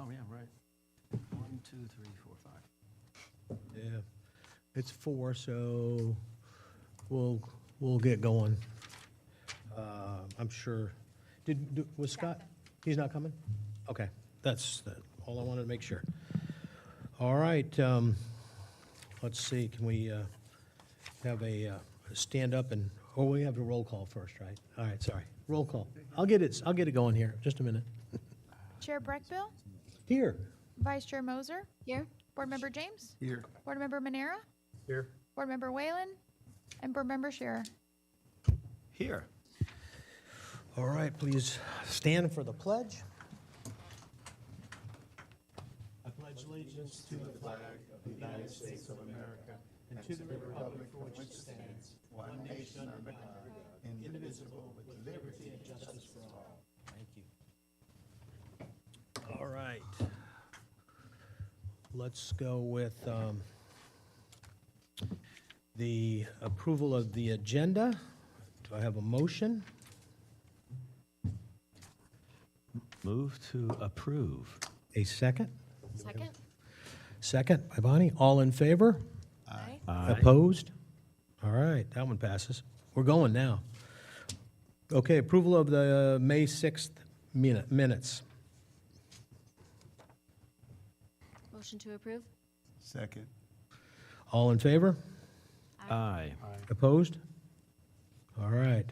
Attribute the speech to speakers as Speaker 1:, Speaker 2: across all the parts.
Speaker 1: Oh, yeah, right. 1, 2, 3, 4, 5.
Speaker 2: Yeah, it's 4, so we'll get going. I'm sure, was Scott, he's not coming? Okay, that's all I wanted to make sure. All right, let's see, can we have a stand up and, we have a roll call first, right? All right, sorry, roll call. I'll get it going here, just a minute.
Speaker 3: Chair Breckbill,
Speaker 2: Here.
Speaker 3: Vice Chair Moser. Here. Board Member James.
Speaker 1: Here.
Speaker 3: Board Member Manera.
Speaker 2: Here.
Speaker 3: Board Member Whalen. And Board Member Scherer.
Speaker 1: Here.
Speaker 2: All right, please stand for the pledge. I pledge allegiance to the flag of the United States of America and to the republic for which it stands, one nation under God, indivisible, with liberty and justice for all. Thank you. All right. Let's go with the approval of the agenda. Do I have a motion?
Speaker 1: Move to approve.
Speaker 2: A second?
Speaker 3: Second.
Speaker 2: Second by Bonnie. All in favor?
Speaker 3: Aye.
Speaker 2: Opposed? All right, that one passes. We're going now. Okay, approval of the May 6th minutes.
Speaker 4: Motion to approve?
Speaker 5: Second.
Speaker 2: All in favor?
Speaker 1: Aye.
Speaker 2: Opposed? All right.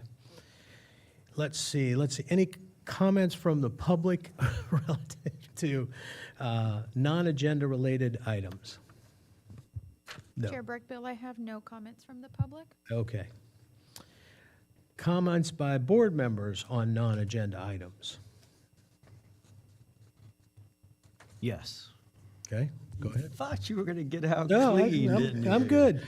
Speaker 2: Let's see. Any comments from the public relative to non-agenda related items? No.
Speaker 3: Chair Breckbill, I have no comments from the public.
Speaker 2: Okay. Comments by board members on non-agenda items?
Speaker 1: Yes.
Speaker 2: Okay, go ahead.
Speaker 1: Thought you were going to get out
Speaker 2: No,
Speaker 1: clean, didn't you?
Speaker 2: I'm good.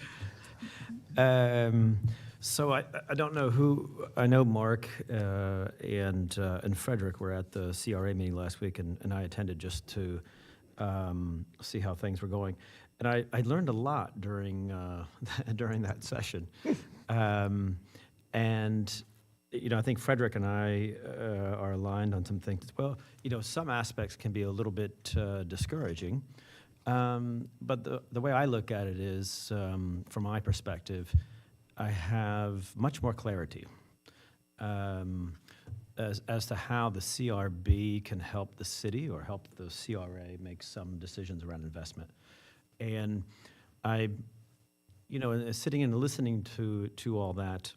Speaker 1: So I don't know who, I know Mark and Frederick were at the CRA meeting last week, and I attended just to see how things were going. And I learned a lot during during that session. And, you know, I think Frederick and I are aligned on some things. Well, you know, some aspects can be a little bit discouraging. But the way I look at it is, from my perspective, I have much more clarity as to how the CRB can help the city or help the CRA make some decisions around investment. And I, you know, sitting and listening to all that,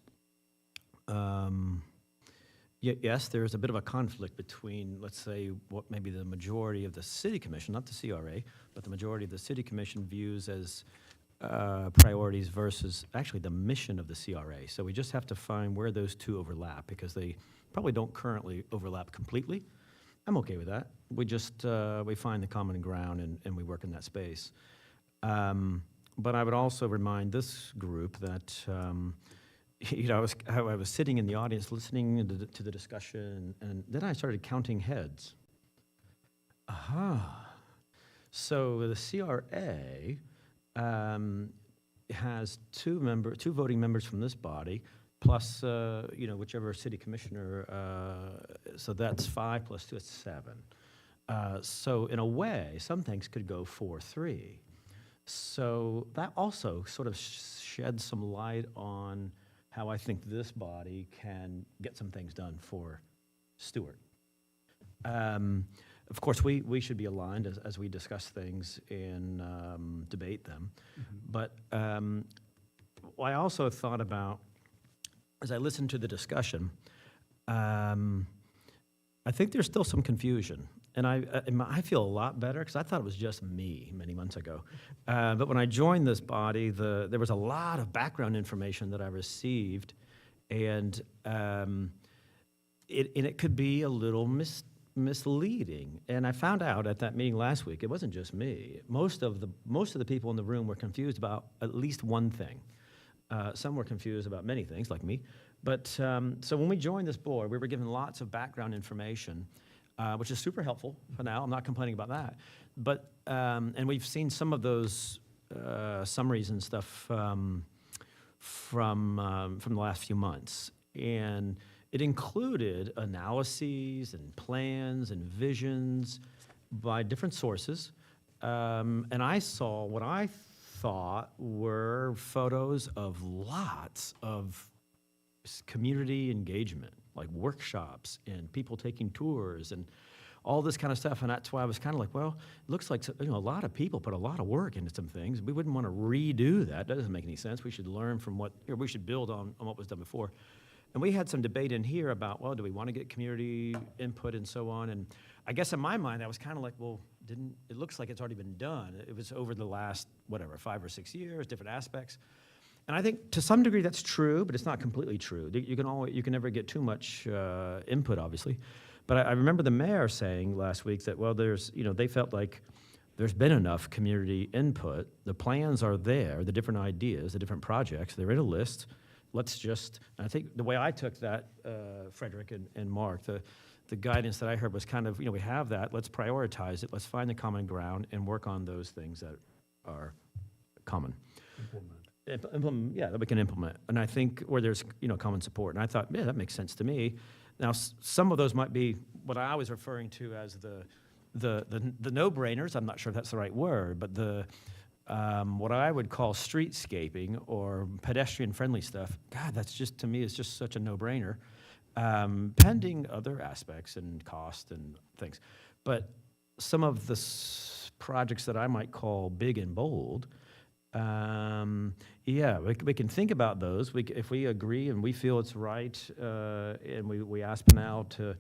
Speaker 1: yes, there's a bit of a conflict between, let's say, what maybe the majority of the city commission, not the CRA, but the majority of the city commission views as priorities versus actually the mission of the CRA. So we just have to find where those two overlap, because they probably don't currently overlap completely. I'm okay with that. We just, we find the common ground and we work in that space. But I would also remind this group that, you know, I was sitting in the audience listening to the discussion, and then I started counting heads. Aha. So the CRA has two voting members from this body, plus, you know, whichever city commissioner, so that's 5 plus 2 is 7. So in a way, some things could go 4-3. So that also sort of sheds some light on how I think this body can get some things done for Stewart. Of course, we should be aligned as we discuss things and debate them. Mm-hmm. But I also thought about, as I listened to the discussion, I think there's still some confusion. And I feel a lot better because I thought it was just me many months ago. But when I joined this body, there was a lot of background information that I received, and it could be a little misleading. And I found out at that meeting last week, it wasn't just me. Most of the people in the room were confused about at least one thing. Some were confused about many things, like me. But so when we joined this board, we were given lots of background information, which is super helpful for now. I'm not complaining about that. But, and we've seen some of those summaries and stuff from the last few months. And it included analyses and plans and visions by different sources. And I saw what I thought were photos of lots of community engagement, like workshops and people taking tours and all this kind of stuff. And that's why I was kind of like, well, it looks like a lot of people put a lot of work into some things. We wouldn't want to redo that. That doesn't make any sense. We should learn from we should build on what was done before. And we had some debate in here about, well, do we want to get community input and so on? And I guess in my mind, I was kind of like, well, it looks like it's already been done. It was over the last, 5 or 6 years, different aspects. And I think to some degree that's true, but it's not completely true. You can never get too much input, obviously. But I remember the mayor saying last week that, well, they felt like there's been enough community input. The plans are there, the different ideas, the different projects, they're in a list. Let's just, and I think the way I took that, Frederick and Mark, the guidance that I heard was kind of, we have that, let's prioritize it, let's find the common ground and work on those things that are common. Implement, yeah, that we can implement. And I think where there's, common support. And I thought, yeah, that makes sense to me. Now, some of those might be what I was referring to as the no-brainers. I'm not sure if that's the right word, but what I would call streetscaping or pedestrian-friendly stuff. God, that's just, to me, is just such a no-brainer, pending other aspects and cost and things. But some of the projects that I might call big and bold, yeah, we can think about those. If we agree and we feel it's right, and we ask Pinal to,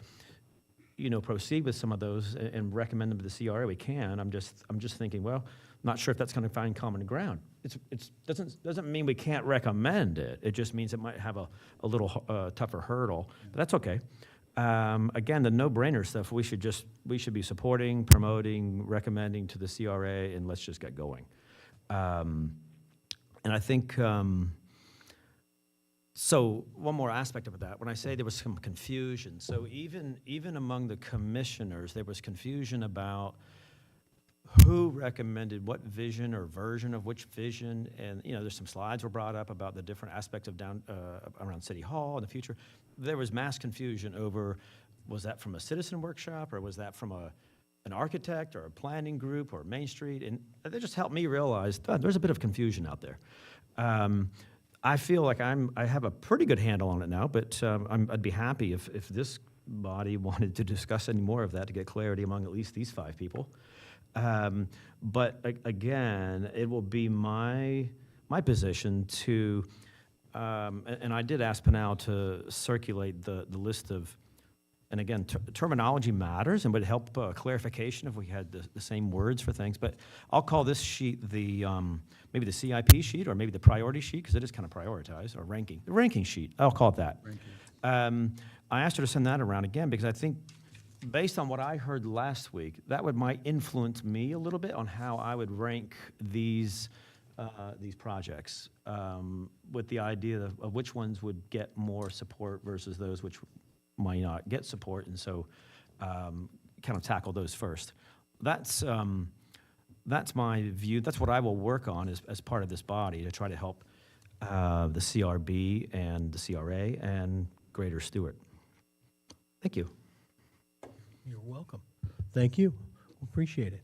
Speaker 1: proceed with some of those and recommend them to the CRA, we can. I'm just thinking, well, I'm not sure if that's going to find common ground. It doesn't mean we can't recommend it. It just means it might have a little tougher hurdle, but that's okay. Again, the no-brainer stuff we should be supporting, promoting, recommending to the CRA, and let's just get going. And I think, so one more aspect of that, when I say there was some confusion, so even among the commissioners, there was confusion about who recommended what vision or version of which vision, and there's some slides were brought up about the different aspects of around City Hall in the future. There was mass confusion over, was that from a citizen workshop, or was that from an architect or a planning group or Main Street? And that just helped me realize there's a bit of confusion out there. I feel like I have a pretty good handle on it now, but I'd be happy if this body wanted to discuss any more of that to get clarity among at least these 5 people. But again, it will be my position to, and I did ask Pinal to circulate the list of, and again, terminology matters and would help clarification if we had the same words for things. But I'll call this sheet maybe the CIP sheet, or maybe the priority sheet, because it is kind of prioritized, or ranking. The ranking sheet, I'll call it that. I asked her to send that around again because I think, based on what I heard last week, that might influence me a little bit on how I would rank these projects, with the idea of which ones would get more support versus those which might not get support, and so kind of tackle those first. That's my view. That's what I will work on as part of this body to try to help the CRB and the CRA and Greater Stewart. Thank you.
Speaker 2: You're welcome. Thank you. Appreciate it.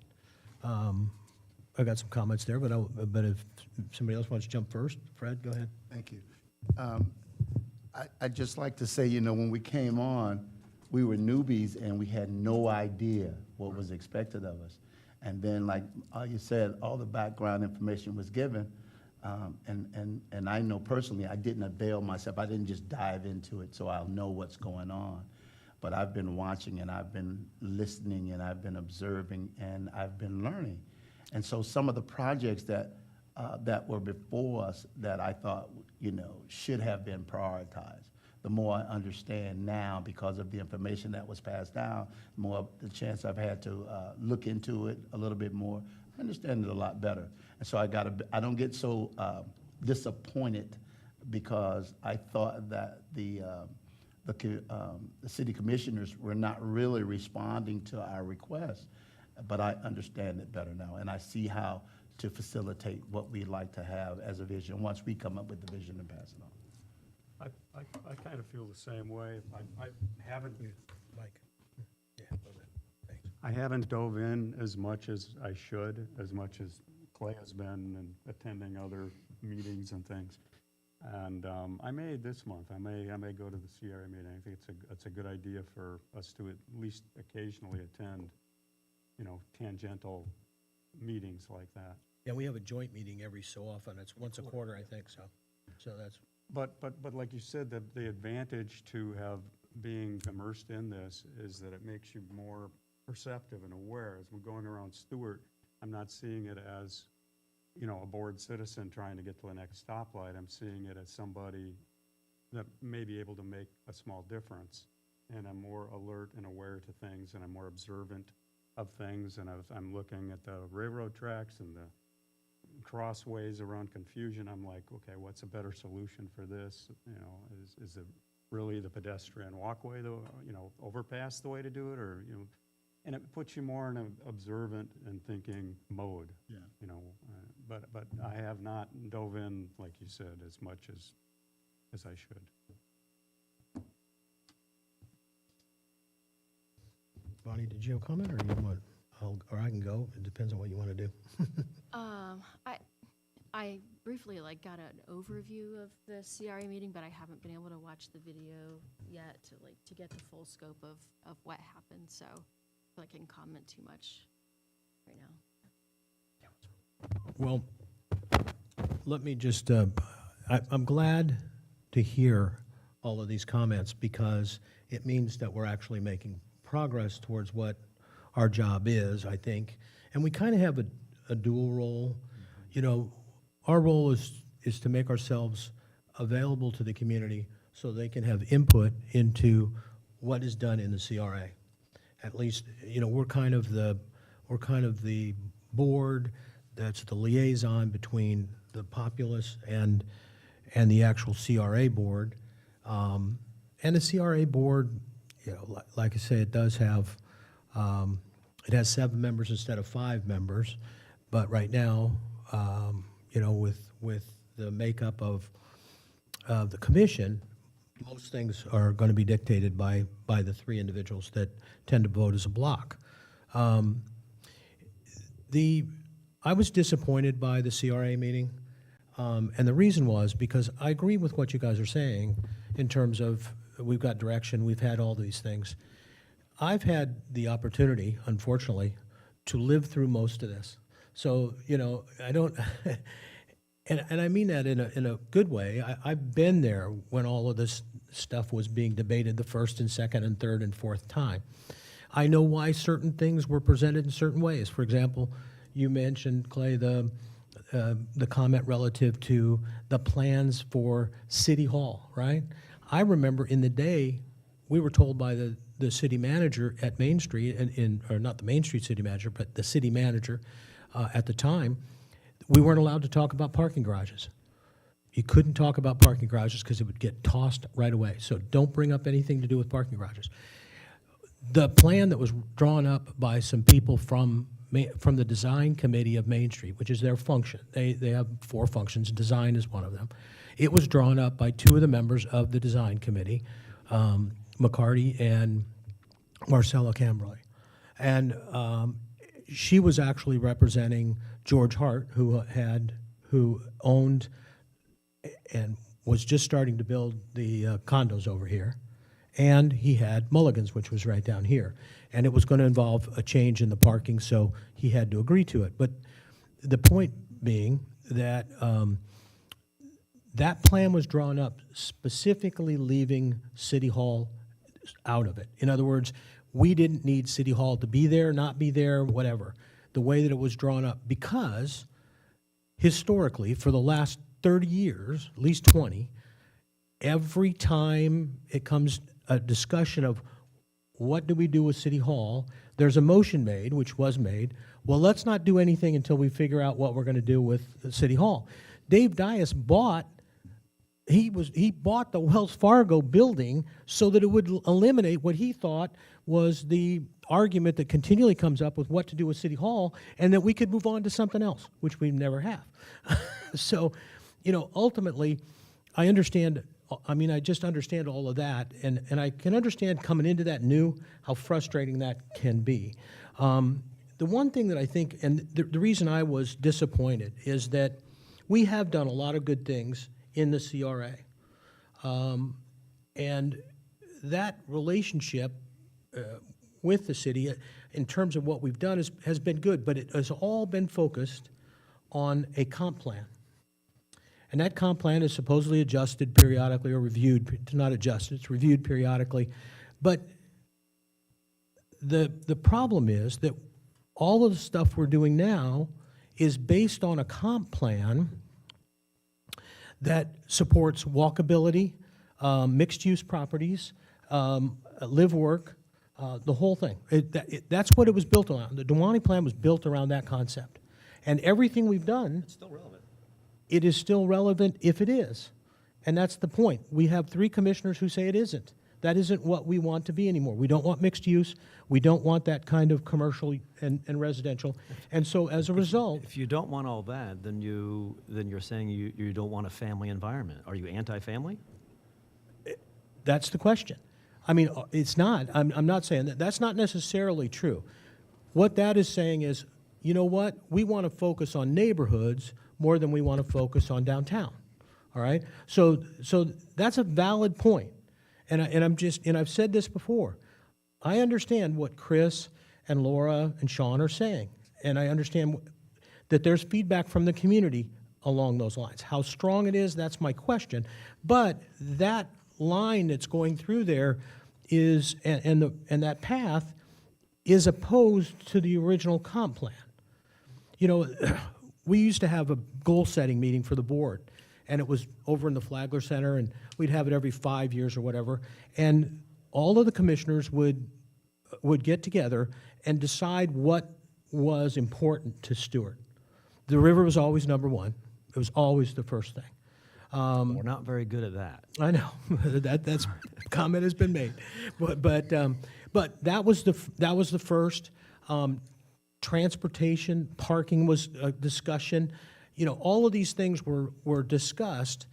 Speaker 2: I got some comments there, but if somebody else wants to jump first, Fred, go ahead.
Speaker 5: Thank you. I'd just like to say, when we came on, we were newbies and we had no idea what was expected of us. And then, like you said, all the background information was given. And I know personally, I didn't avail myself. I didn't just dive into it so I'll know what's going on. But I've been watching and I've been listening and I've been observing and I've been learning. And so some of the projects that were before us that I thought, should have been prioritized. The more I understand now because of the information that was passed down, the more the chance I've had to look into it a little bit more. I understand it a lot better. And so I don't get so disappointed because I thought that the city commissioners were not really responding to our requests, but I understand it better now, and I see how to facilitate what we'd like to have as a vision once we come up with the vision and pass it on.
Speaker 6: I kind of feel the same way. I haven't,
Speaker 2: Mike. Yeah, a little bit. Thanks.
Speaker 6: I haven't dove in as much as I should, as much as Clay has been and attending other meetings and things. And I may this month, I may go to the CRA meeting. I think it's a good idea for us to at least occasionally attend, tangential meetings like that.
Speaker 2: Yeah, we have a joint meeting every so often. It's once a quarter, I think, so. So that's,
Speaker 6: But like you said, the advantage to have being immersed in this is that it makes you more perceptive and aware. As we're going around Stewart, I'm not seeing it as, a bored citizen trying to get to the next stoplight. I'm seeing it as somebody that may be able to make a small difference. And I'm more alert and aware to things, and I'm more observant of things. And I'm looking at the railroad tracks and the crossways around confusion. I'm like, okay, what's a better solution for this? Is it really the pedestrian walkway, overpass the way to do it, or and it puts you more in an observant and thinking mode.
Speaker 5: Yeah.
Speaker 6: But I have not dove in, like you said, as much as I should.
Speaker 2: Bonnie, did you have a comment, or you want, or I can go? It depends on what you want to do.
Speaker 4: I briefly got an overview of the CRA meeting, but I haven't been able to watch the video yet to get the full scope of what happened. So I feel like I can comment too much right now.
Speaker 2: Well, let me just, I'm glad to hear all of these comments, because it means that we're actually making progress towards what our job is, I think. And we kind of have a dual role. Our role is to make ourselves available to the community so they can have input into what is done in the CRA. At least, we're kind of the board that's the liaison between the populace and the actual CRA board. And the CRA board, like I say, it does have, it has 7 members instead of 5 members. But right now, with the makeup of the commission, most things are going to be dictated by the 3 individuals that tend to vote as a block. I was disappointed by the CRA meeting, and the reason was because I agree with what you guys are saying in terms of we've got direction, we've had all these things. I've had the opportunity, unfortunately, to live through most of this. So, I don't, and I mean that in a good way. I've been there when all of this stuff was being debated the first and second and third and fourth time. I know why certain things were presented in certain ways. For example, you mentioned, Clay, the comment relative to the plans for City Hall, right? I remember in the day, we were told by the city manager at Main Street, or not the Main Street city manager, but the city manager at the time, we weren't allowed to talk about parking garages. You couldn't talk about parking garages because it would get tossed right away. So don't bring up anything to do with parking garages. The plan that was drawn up by some people from the design committee of Main Street, which is their function. They have 4 functions. Design is one of them. It was drawn up by 2 of the members of the design committee, McCarty and Marcella Cambrai. And she was actually representing George Hart, who owned and was just starting to build the condos over here. And he had Mulligan's, which was right down here. And it was going to involve a change in the parking, so he had to agree to it. But the point being that that plan was drawn up specifically leaving City Hall out of it. In other words, we didn't need City Hall to be there, not be there, whatever, the way that it was drawn up, because historically, for the last 30 years, at least 20, every time it comes a discussion of what do we do with City Hall, there's a motion made, which was made, well, let's not do anything until we figure out what we're going to do with City Hall. Dave Dias bought the Wells Fargo building so that it would eliminate what he thought was the argument that continually comes up with what to do with City Hall, and that we could move on to something else, which we never have. So, ultimately, I understand I mean, I just understand all of that, and I can understand coming into that new, how frustrating that can be. The one thing that I think, and the reason I was disappointed, is that we have done a lot of good things in the CRA. And that relationship with the city, in terms of what we've done, has been good, but it has all been focused on a comp plan. And that comp plan is supposedly adjusted periodically or reviewed, it's not adjusted, it's reviewed periodically. But the problem is that all of the stuff we're doing now is based on a comp plan that supports walkability, mixed-use properties, live-work, the whole thing. That's what it was built on. The Duwani plan was built around that concept. And everything we've done,
Speaker 1: It's still relevant.
Speaker 2: it is still relevant if it is. And that's the point. We have 3 commissioners who say it isn't. That isn't what we want to be anymore. We don't want mixed use. We don't want that kind of commercial and residential. And so as a result,
Speaker 1: If you don't want all that, then you're saying you don't want a family environment. Are you anti-family?
Speaker 2: that's the question. I mean, it's not. I'm not saying that. That's not necessarily true. What that is saying is, you know what? We want to focus on neighborhoods more than we want to focus on downtown. All right? So that's a valid point. And I've said this before. I understand what Chris and Laura and Sean are saying. And I understand that there's feedback from the community along those lines. How strong it is, that's my question. But that line that's going through there is, and that path is opposed to the original comp plan. You know, we used to have a goal-setting meeting for the board, and it was over in the Flagler Center, and we'd have it every 5 years or whatever. And all of the commissioners would get together and decide what was important to Stewart. The river was always number one. It was always the first thing.
Speaker 1: We're not very good at that.
Speaker 2: I know that's comment has been made, but that was the first. Transportation, parking was a discussion. You know, all of these things were discussed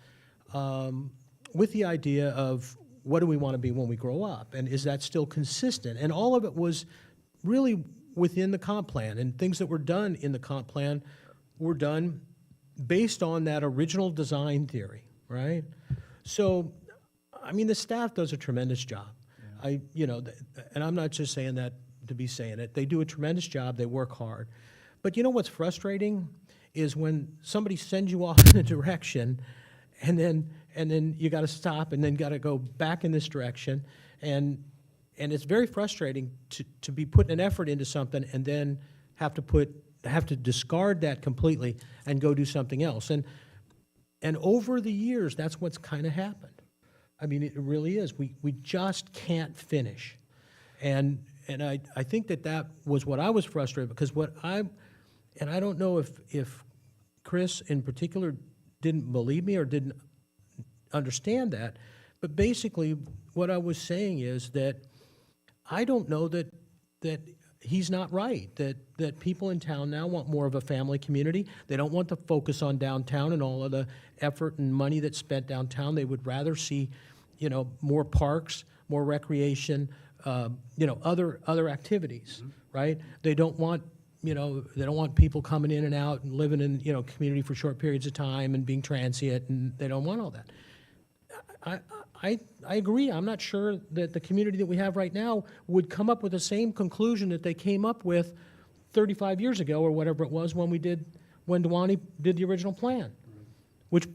Speaker 2: with the idea of what do we want to be when we grow up, and is that still consistent? And all of it was really within the comp plan, and things that were done in the comp plan were done based on that original design theory, right? So, I mean, the staff does a tremendous job. And I'm not just saying that to be saying it. They do a tremendous job. They work hard. But you know what's frustrating is when somebody sends you off in a direction, and then you got to stop, and then got to go back in this direction, and it's very frustrating to be putting an effort into something and then have to discard that completely and go do something else. And over the years, that's what's kind of happened. I mean, it really is. We just can't finish. And I think that was what I was frustrated, because I don't know if Chris in particular didn't believe me or didn't understand that, but basically what I was saying is that I don't know that he's not right, that people in town now want more of a family community. They don't want to focus on downtown and all of the effort and money that's spent downtown. They would rather see, more parks, more recreation, other activities, right? They don't want, they don't want people coming in and out and living in, community for short periods of time and being transient, and they don't want all that. I agree. I'm not sure that the community that we have right now would come up with the same conclusion that they came up with 35 years ago or whatever it was when Duwani did the original plan, which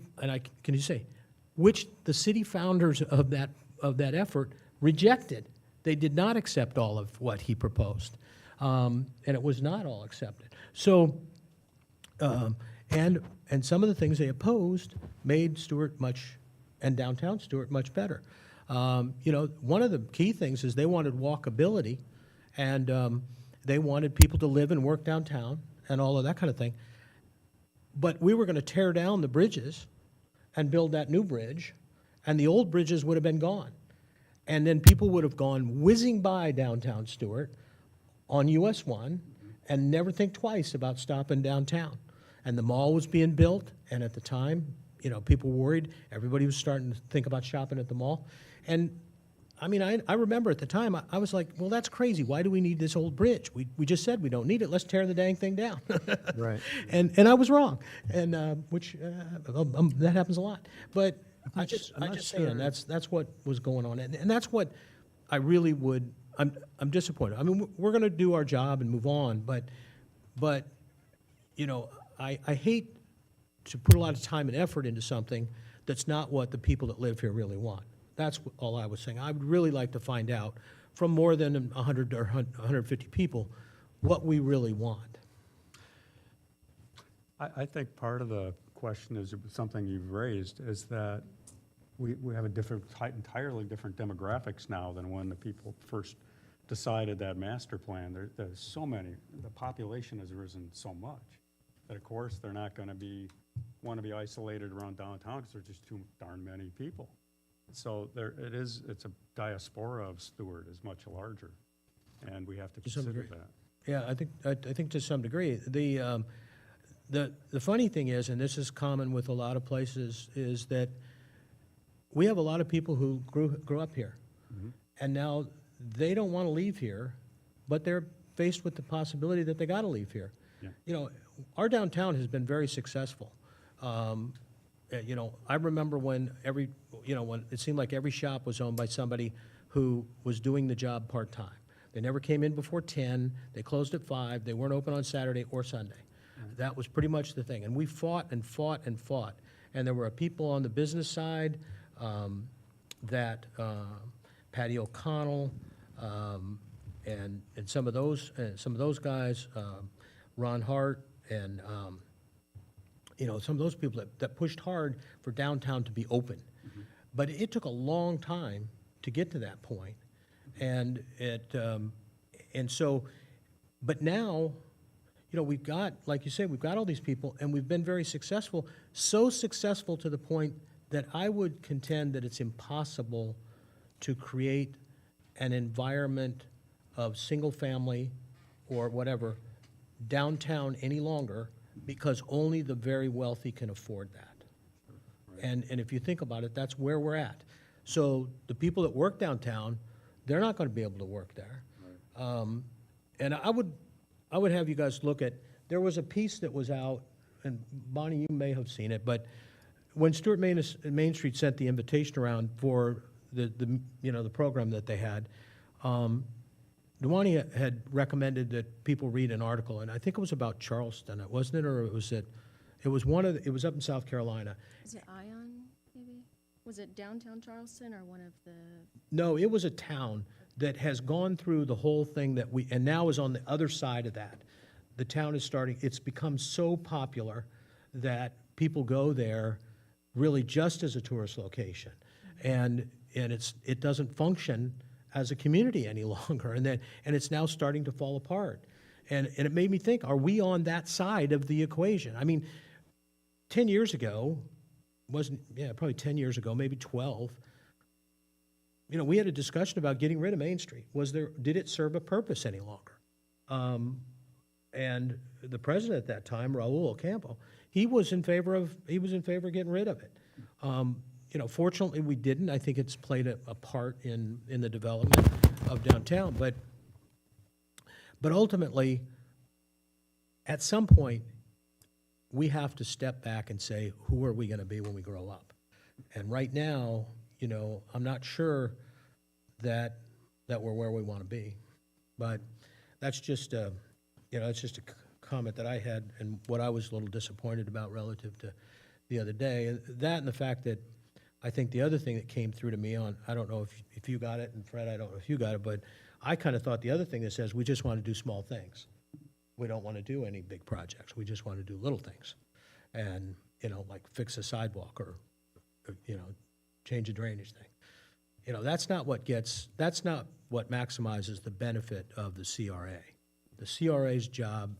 Speaker 2: the city founders of that effort rejected. They did not accept all of what he proposed, and it was not all accepted. So, and some of the things they opposed made Stewart and downtown Stewart much better. One of the key things is they wanted walkability, and they wanted people to live and work downtown and all of that kind of thing. But we were going to tear down the bridges and build that new bridge, and the old bridges would have been gone. And then people would have gone whizzing by downtown Stewart on US 1 and never think twice about stopping downtown. And the mall was being built, and at the time, people were worried. Everybody was starting to think about shopping at the mall. And, I mean, I remember at the time, I was like, well, that's crazy. Why do we need this old bridge? We just said we don't need it. Let's tear the dang thing down.
Speaker 1: Right.
Speaker 2: And I was wrong, and, that happens a lot. But
Speaker 1: I'm
Speaker 2: I just
Speaker 1: not
Speaker 2: saying,
Speaker 1: sure.
Speaker 2: that's what was going on. And that's what I really would, I'm disappointed. I mean, we're gonna do our job and move on, but, I hate to put a lot of time and effort into something that's not what the people that live here really want. That's all I was saying. I would really like to find out from more than 100 or 150 people what we really want.
Speaker 6: I think part of the question is something you've raised, is that we have a entirely different demographics now than when the people first decided that master plan. There's so many, the population has risen so much that of course they're not gonna want to be isolated around downtown because there's just too darn many people. So it's a diaspora of Stewart is much larger, and we have to
Speaker 2: some
Speaker 6: consider
Speaker 2: degree.
Speaker 6: that.
Speaker 2: Yeah, I think to some degree. The funny thing is, and this is common with a lot of places, is that we have a lot of people who grew up here. And now they don't want to leave here, but they're faced with the possibility that they got to leave here.
Speaker 6: Yeah.
Speaker 2: Our downtown has been very successful. I remember when when it seemed like every shop was owned by somebody who was doing the job part-time. They never came in before 10, they closed at 5, they weren't open on Saturday or Sunday. That was pretty much the thing. And we fought and fought and fought. And there were people on the business side Patty O'Connell, and some of those guys, Ron Hart, and some of those people that pushed hard for downtown to be open. But it took a long time to get to that point, and but now, we've got, like you said, we've got all these people, and we've been very successful. So successful to the point that I would contend that it's impossible to create an environment of single-family or whatever downtown any longer, because only the very wealthy can afford that. And if you think about it, that's where we're at. So the people that work downtown, they're not going to be able to work there. And I would have you guys look at, there was a piece that was out, and Bonnie, you may have seen it, but when Stewart Main Street sent the invitation around for the program that they had, Duwani had recommended that people read an article, and I think it was about Charleston, wasn't it? Or it was it was up in South Carolina.
Speaker 4: Is it Ion, maybe? Was it downtown Charleston or one of the?
Speaker 2: No, it was a town that has gone through the whole thing and now is on the other side of that. The town is it's become so popular that people go there really just as a tourist location. And it doesn't function as a community any longer, and it's now starting to fall apart. And it made me think, are we on that side of the equation? I mean, 10 years ago, probably 10 years ago, maybe 12, we had a discussion about getting rid of Main Street. Did it serve a purpose any longer? And the president at that time, Raul Ocampo, he was in favor of getting rid of it. Fortunately, we didn't. I think it's played a part in the development of downtown. But ultimately, at some point, we have to step back and say, who are we going to be when we grow up? And right now, I'm not sure that we're where we want to be. But that's just a comment that I had, and what I was a little disappointed about relative to the other day. And that, and the fact that I think the other thing that came through to me I don't know if you got it, and Fred, I don't know if you got it, but I kind of thought the other thing that says we just want to do small things. We don't want to do any big projects. We just want to do little things. And, like fix a sidewalk or change a drainage thing. That's not what maximizes the benefit of the CRA. The CRA's job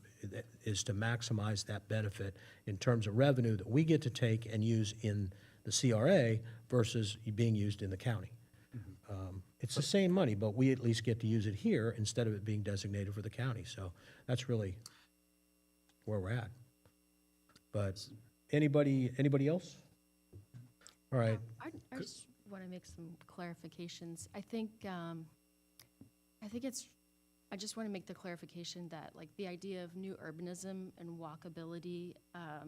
Speaker 2: is to maximize that benefit in terms of revenue that we get to take and use in the CRA versus being used in the county. It's the same money, but we at least get to use it here instead of it being designated for the county. So that's really where we're at. But anybody else? All right,
Speaker 4: I just want to make some clarifications. I think I just want to make the clarification that like the idea of new urbanism and walkability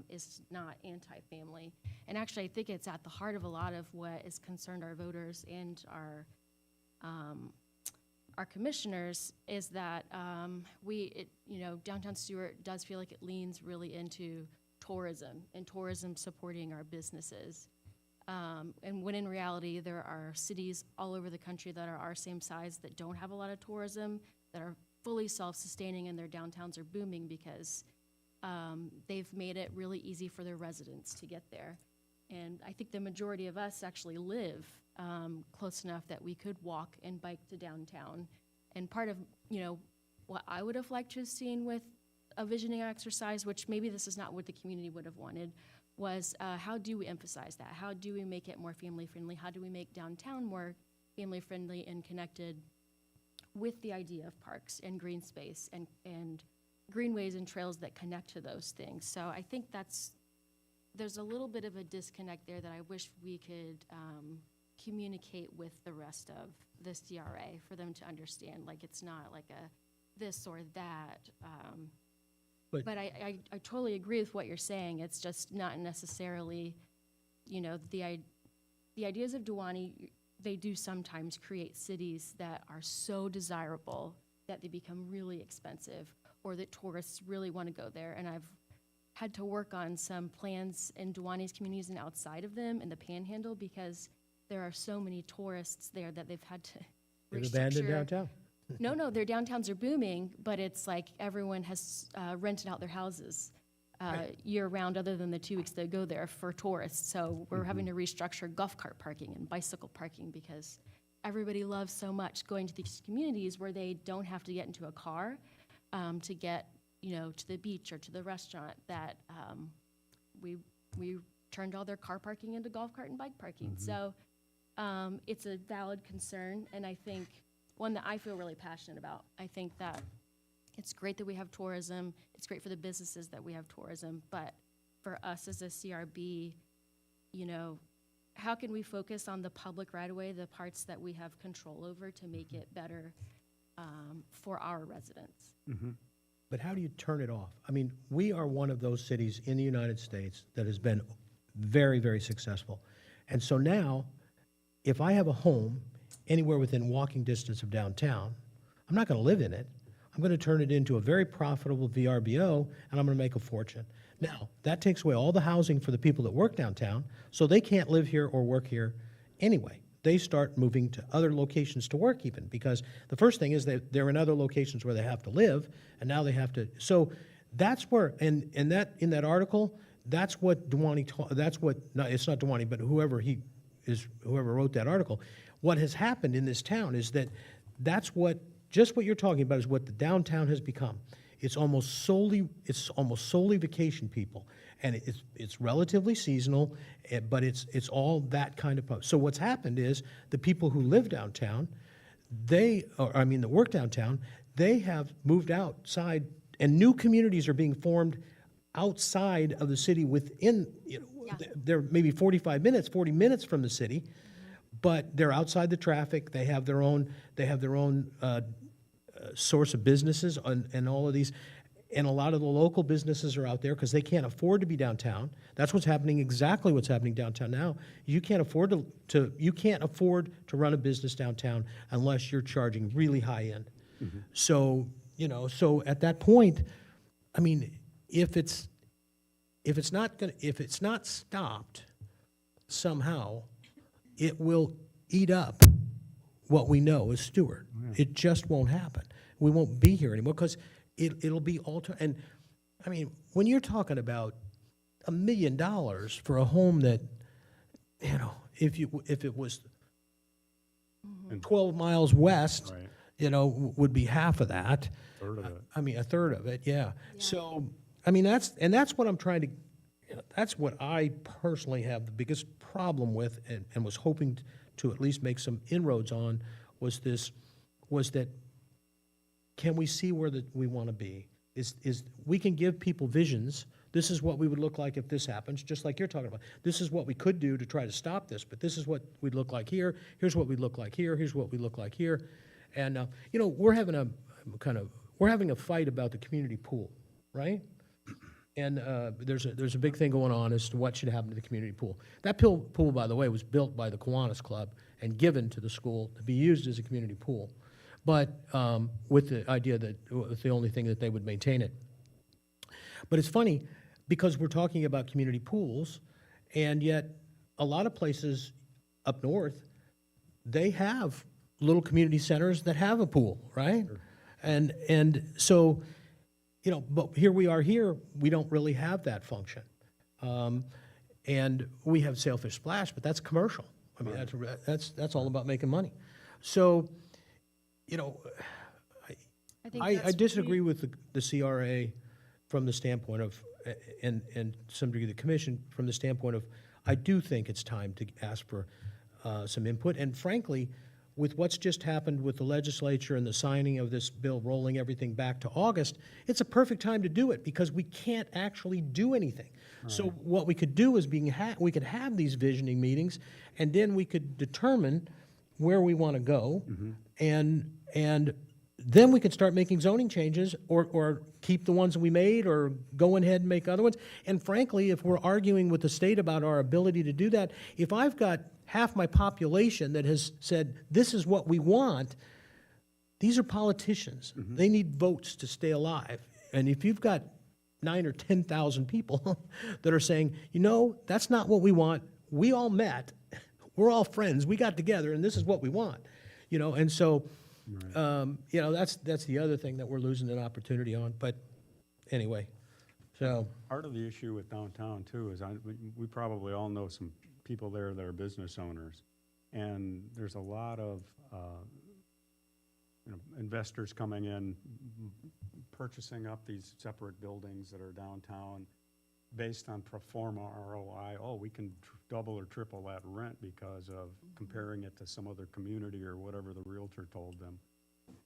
Speaker 4: is not anti-family. And actually, I think it's at the heart of a lot of what is concerned our voters and our commissioners is that downtown Stewart does feel like it leans really into tourism and tourism supporting our businesses. And when in reality, there are cities all over the country that are our same size that don't have a lot of tourism, that are fully self-sustaining and their downtowns are booming because they've made it really easy for their residents to get there. And I think the majority of us actually live close enough that we could walk and bike to downtown. And part of, what I would have liked to have seen with a visioning exercise, which maybe this is not what the community would have wanted, was how do we emphasize that? How do we make it more family-friendly? How do we make downtown more family-friendly and connected with the idea of parks and green space and greenways and trails that connect to those things? So I think there's a little bit of a disconnect there that I wish we could communicate with the rest of the CRA for them to understand. Like, it's not like a this or that. But I totally agree with what you're saying. It's just not necessarily, the ideas of Duwani, they do sometimes create cities that are so desirable that they become really expensive or that tourists really want to go there. And I've had to work on some plans in Duwani's communities and outside of them in the Panhandle because there are so many tourists there that they've had to
Speaker 2: they've abandoned
Speaker 4: restructure.
Speaker 2: downtown.
Speaker 4: No, their downtowns are booming, but it's like everyone has rented out their houses year-round other than the 2 weeks they go there for tourists. So we're having to restructure golf cart parking and bicycle parking because everybody loves so much going to these communities where they don't have to get into a car to get, to the beach or to the restaurant that we turned all their car parking into golf cart and bike parking. So it's a valid concern, and I think one that I feel really passionate about. I think that it's great that we have tourism. It's great for the businesses that we have tourism. But for us as a CRB, how can we focus on the public right-of-way, the parts that we have control over to make it better for our residents?
Speaker 2: But how do you turn it off? I mean, we are one of those cities in the United States that has been very, very successful. And so now, if I have a home anywhere within walking distance of downtown, I'm not going to live in it. I'm going to turn it into a very profitable VRBO, and I'm going to make a fortune. Now, that takes away all the housing for the people that work downtown, so they can't live here or work here anyway. They start moving to other locations to work even, because the first thing is that they're in other locations where they have to live, and now they have to. So that's where, and that in that article, that's what Duwani, it's not Duwani, but whoever wrote that article. What has happened in this town is that just what you're talking about is what the downtown has become. It's almost solely vacation people, and it's relatively seasonal, but it's all that kind of. So what's happened is the people who live downtown, that work downtown, they have moved outside, and new communities are being formed outside of the city within. They're maybe 40 minutes from the city. But they're outside the traffic. They have their own source of businesses and all of these, and a lot of the local businesses are out there because they can't afford to be downtown. That's exactly what's happening downtown now. You can't afford to run a business downtown unless you're charging really high end. So at that point, I mean, if it's not stopped somehow, it will eat up what we know as Stewart. It just won't happen. We won't be here anymore because it'll be altered. And I mean, when you're talking about $1 million for a home that, if it was 12 miles west,
Speaker 6: Right.
Speaker 2: would be half of that.
Speaker 6: Third of it.
Speaker 2: I mean, a third of it, yeah. So, I mean, that's what I'm trying to. That's what I personally have the biggest problem with, and was hoping to at least make some inroads on, was that can we see where we want to be? Is we can give people visions this is what we would look like if this happens, just like you're talking about. This is what we could do to try to stop this, but this is what we'd look like here, here's what we'd look like here, here's what we look like here. And, you know, we're having a fight about the community pool, right? And there's a big thing going on as to what should happen to the community pool. That pool, by the way, was built by the Kiwanis Club and given to the school to be used as a community pool, but with the idea that it's the only thing that they would maintain it. But it's funny, because we're talking about community pools, and yet a lot of places up north, they have little community centers that have a pool, right? Sure. And so, you know, but here we are here, we don't really have that function. And we have Sailfish Splash, but that's commercial. I mean, that's all about making money. So, you know, I disagree with the CRA from the standpoint of, and some degree the commission, from the standpoint of, I do think it's time to ask for some input. And frankly, with what's just happened with the legislature and the signing of this bill rolling everything back to August, it's a perfect time to do it because we can't actually do anything. Right. So what we could do is we could have these visioning meetings, and then we could determine where we want to go, and then we could start making zoning changes, or keep the ones we made, or go ahead and make other ones. And frankly, if we're arguing with the state about our ability to do that, if I've got half my population that has said, this is what we want, these are politicians. They need votes to stay alive. And if you've got 9,000 or 10,000 people that are saying, you know, that's not what we want, we all met, we're all friends, we got together, and this is what we want, you know, and so, you know, that's the other thing that we're losing an opportunity on. But anyway, so.
Speaker 6: Part of the issue with downtown too is we probably all know some people there that are business owners, and there's a lot of you know, investors coming in, purchasing up these separate buildings that are downtown based on pro forma ROI. Oh, we can double or triple that rent because of comparing it to some other community or whatever the realtor told them.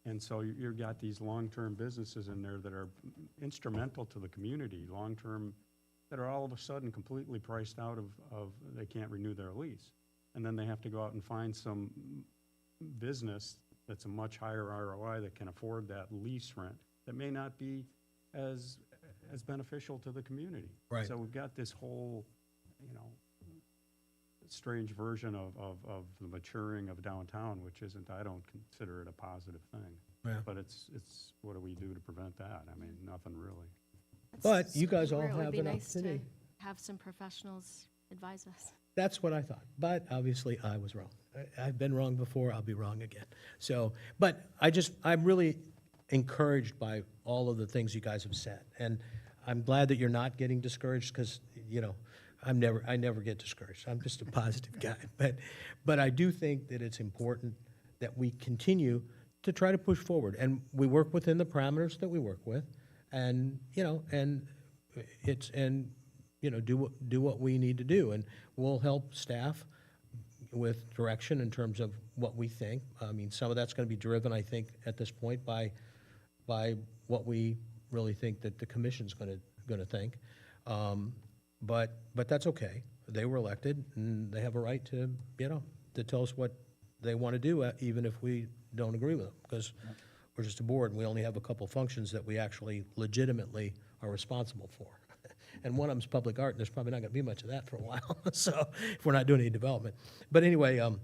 Speaker 6: And so you've got these long-term businesses in there that are instrumental to the community, long-term, that are all of a sudden completely priced out of they can't renew their lease. And then they have to go out and find some business that's a much higher ROI that can afford that lease rent that may not be as beneficial to the community.
Speaker 2: Right.
Speaker 6: So we've got this whole, you know, strange version of the maturing of downtown, which isn't, I don't consider it a positive thing.
Speaker 2: Yeah.
Speaker 6: But it's what do we do to prevent that? I mean, nothing really.
Speaker 2: But you guys all
Speaker 4: Where it would
Speaker 2: have
Speaker 4: be
Speaker 2: an
Speaker 4: nice to
Speaker 2: opportunity.
Speaker 4: have some professionals advise us.
Speaker 2: That's what I thought, but obviously I was wrong. I've been wrong before, I'll be wrong again. So, but I'm really encouraged by all of the things you guys have said. And I'm glad that you're not getting discouraged, because, you know, I never get discouraged. I'm just a positive guy. But I do think that it's important that we continue to try to push forward. And we work within the parameters that we work with, and, you know, do what we need to do. And we'll help staff with direction in terms of what we think. I mean, some of that's going to be driven, I think, at this point by what we really think that the commission's going to think. But that's okay. They were elected, and they have a right to, you know, to tell us what they want to do, even if we don't agree with them, because we're just a board, and we only have a couple functions that we actually legitimately are responsible for. And one of them's public art, and there's probably not going to be much of that for a while, so, if we're not doing any development. But anyway, all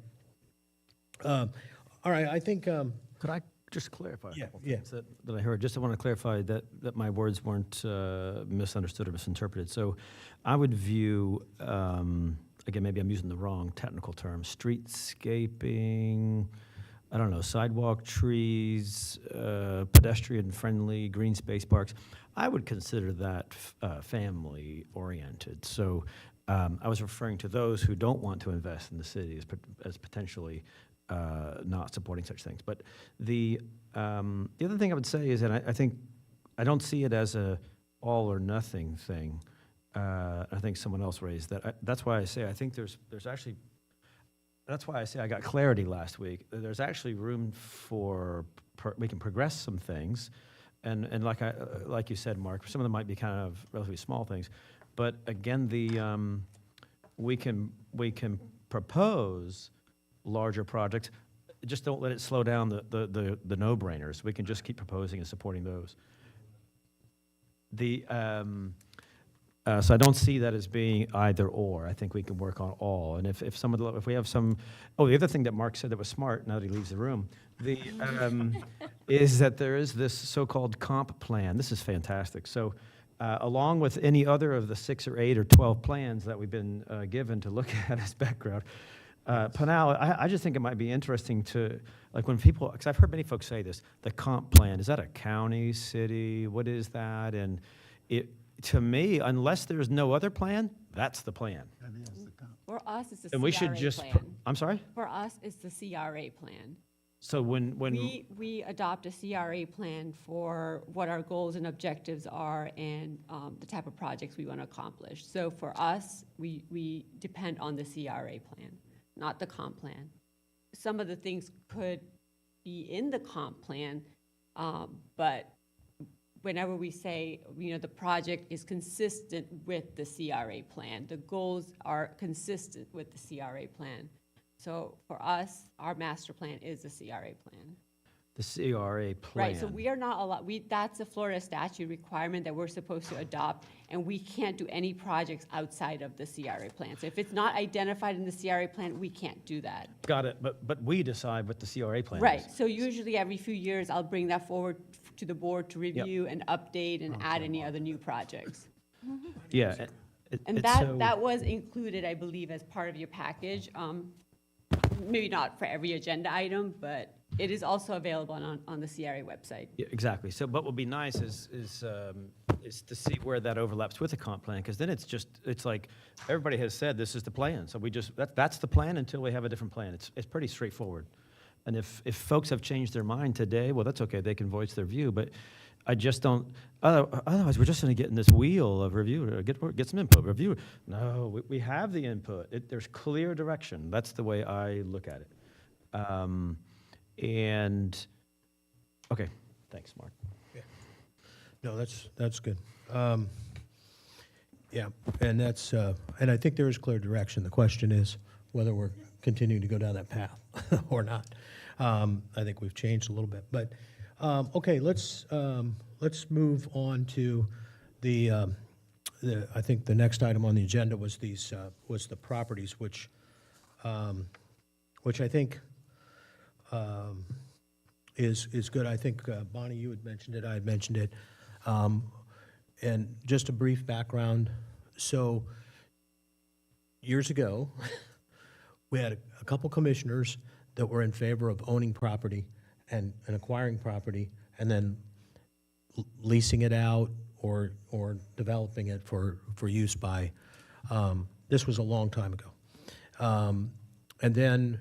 Speaker 2: right, I think,
Speaker 1: Could I just clarify a
Speaker 2: Yeah,
Speaker 1: couple
Speaker 2: yeah.
Speaker 1: things that I heard? Just I want to clarify that my words weren't misunderstood or misinterpreted. So I would view, again, maybe I'm using the wrong technical term, streetscaping, I don't know, sidewalk trees, pedestrian-friendly green space parks. I would consider that family-oriented. So I was referring to those who don't want to invest in the city as potentially not supporting such things. But the other thing I would say is that I think I don't see it as a all or nothing thing. I think someone else raised that. That's why I say I think there's actually. That's why I say I got clarity last week. There's actually room for we can progress some things. and like you said, Mark, some of them might be kind of relatively small things, but again, we can propose larger projects. Just don't let it slow down the no-brainers. We can just keep proposing and supporting those. So I don't see that as being either or. I think we can work on all. And if we have some, the other thing that Mark said that was smart, now that he leaves the room, is that there is this so-called comp plan. This is fantastic. So along with any other of the 6 or 8 or 12 plans that we've been given to look at as background, Panal, I just think it might be interesting to, like when people, because I've heard many folks say this, the comp plan, is that a county, city, what is that? And to me, unless there's no other plan, that's the plan.
Speaker 7: For us, it's the
Speaker 1: And we should
Speaker 7: CRA
Speaker 1: just,
Speaker 7: plan.
Speaker 1: I'm sorry?
Speaker 7: For us, it's the CRA plan.
Speaker 1: So when,
Speaker 7: We adopt a CRA plan for what our goals and objectives are and the type of projects we want to accomplish. So for us, we depend on the CRA plan, not the comp plan. Some of the things could be in the comp plan, but whenever we say, the project is consistent with the CRA plan, the goals are consistent with the CRA plan. So for us, our master plan is the CRA plan.
Speaker 1: the CRA plan.
Speaker 7: Right, so we are not allowed, that's a Florida statute requirement that we're supposed to adopt, and we can't do any projects outside of the CRA plan. So if it's not identified in the CRA plan, we can't do that.
Speaker 1: Got it, but we decide what the CRA plan is.
Speaker 7: Right, so usually every few years, I'll bring that forward to the board to review and update and add any other new projects.
Speaker 1: Yeah.
Speaker 7: And
Speaker 1: it's so-
Speaker 7: that was included, I believe, as part of your package. Maybe not for every agenda item, but it is also available on the CRA website.
Speaker 1: Yeah, exactly. So what would be nice is to see where that overlaps with the comp plan, because then it's like, everybody has said this is the plan. So that's the plan until we have a different plan. It's pretty straightforward. And if folks have changed their mind today, well, that's okay. They can voice their view, but I just don't, otherwise we're just going to get in this wheel of review, get some input, review. No, we have the input. There's clear direction. That's the way I look at it. And, okay, thanks, Mark.
Speaker 2: No, that's good. Yeah, and that's, and I think there is clear direction. The question is whether we're continuing to go down that path or not. I think we've changed a little bit, but, okay, let's move on to I think the next item on the agenda was was the properties, which I think is good. I think, Bonnie, you had mentioned it, I had mentioned it. And just a brief background. So years ago, we had a couple commissioners that were in favor of owning property and acquiring property and then leasing it out or developing it for use by, this was a long time ago. And then,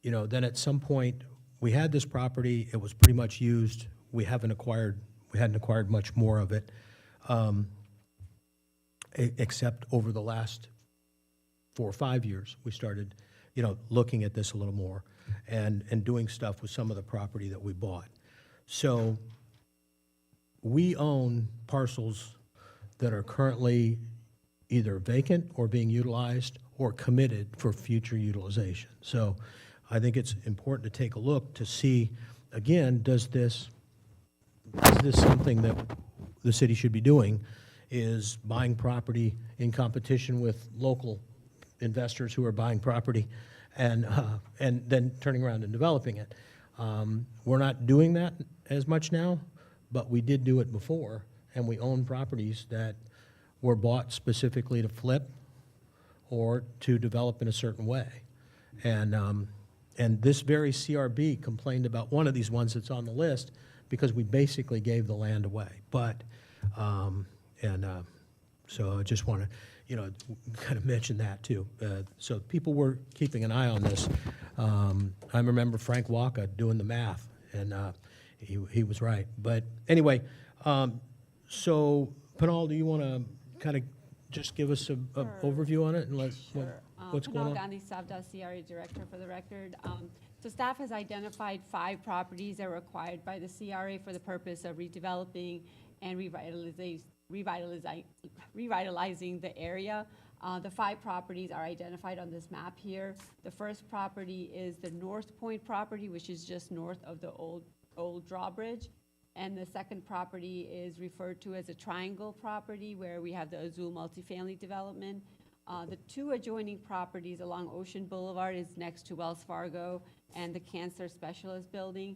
Speaker 2: then at some point, we had this property, it was pretty much used, we hadn't acquired much more of it, except over the last 4 or 5 years, we started, looking at this a little more and doing stuff with some of the property that we bought. So we own parcels that are currently either vacant or being utilized or committed for future utilization. So I think it's important to take a look to see, again, is this something that the city should be doing, is buying property in competition with local investors who are buying property and then turning around and developing it. We're not doing that as much now, but we did do it before, and we own properties that were bought specifically to flip or to develop in a certain way. And this very CRB complained about one of these ones that's on the list because we basically gave the land away. But, so I just want to, kind of mention that too. So people were keeping an eye on this. I remember Frank Waka doing the math, and he was right. But anyway, so Panal, do you want to kind of just give us a
Speaker 7: Sure.
Speaker 2: overview on it and let,
Speaker 7: Sure.
Speaker 2: what's going on?
Speaker 7: Kunal Gandhi, Savda, CRA Director for the record. So staff has identified 5 properties that were acquired by the CRA for the purpose of redeveloping and revitalizing the area. The 5 properties are identified on this map here. The first property is the North Point property, which is just north of the old drawbridge. And the second property is referred to as a triangle property, where we have the Azul multifamily development. The 2 adjoining properties along Ocean Boulevard is next to Wells Fargo and the Cancer Specialist Building.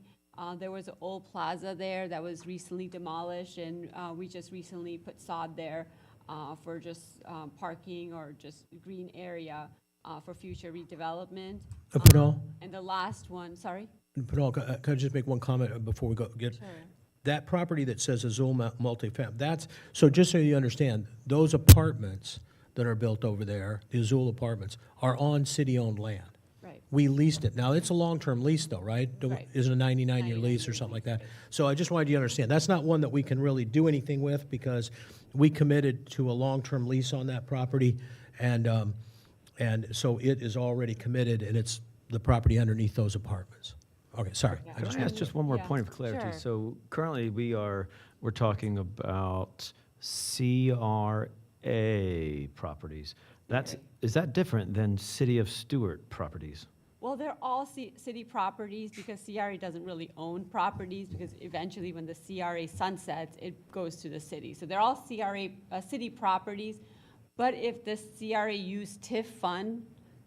Speaker 7: There was an old plaza there that was recently demolished, and we just recently put sod there for just parking or just green area for future redevelopment.
Speaker 2: Kunal,
Speaker 7: And the last one, sorry?
Speaker 2: Kunal, can I just make one comment before we go,
Speaker 7: Sure.
Speaker 2: that property that says Azul multifamily, so just so you understand, those apartments that are built over there, the Azul apartments, are on city-owned land.
Speaker 7: Right.
Speaker 2: We leased it. Now, it's a long-term lease though, right?
Speaker 7: Right.
Speaker 2: Isn't it a 99-year
Speaker 7: 99
Speaker 2: lease or
Speaker 7: year
Speaker 2: something like
Speaker 7: lease,
Speaker 2: that? So I just wanted you to understand, that's not one that we can really do anything with because we committed to a long-term lease on that property. And so it is already committed and it's the property underneath those apartments. Okay, sorry.
Speaker 7: Yeah.
Speaker 2: I just-
Speaker 1: Can I ask just one more
Speaker 7: Yeah,
Speaker 1: point of clarity?
Speaker 7: sure.
Speaker 1: So currently, we're talking about CRA properties.
Speaker 7: Right.
Speaker 1: Is that different than City of Stewart properties?
Speaker 7: Well, they're all city properties because CRA doesn't really own properties because eventually when the CRA sunsets, it goes to the city. So they're all city properties. But if the CRA used TIF fund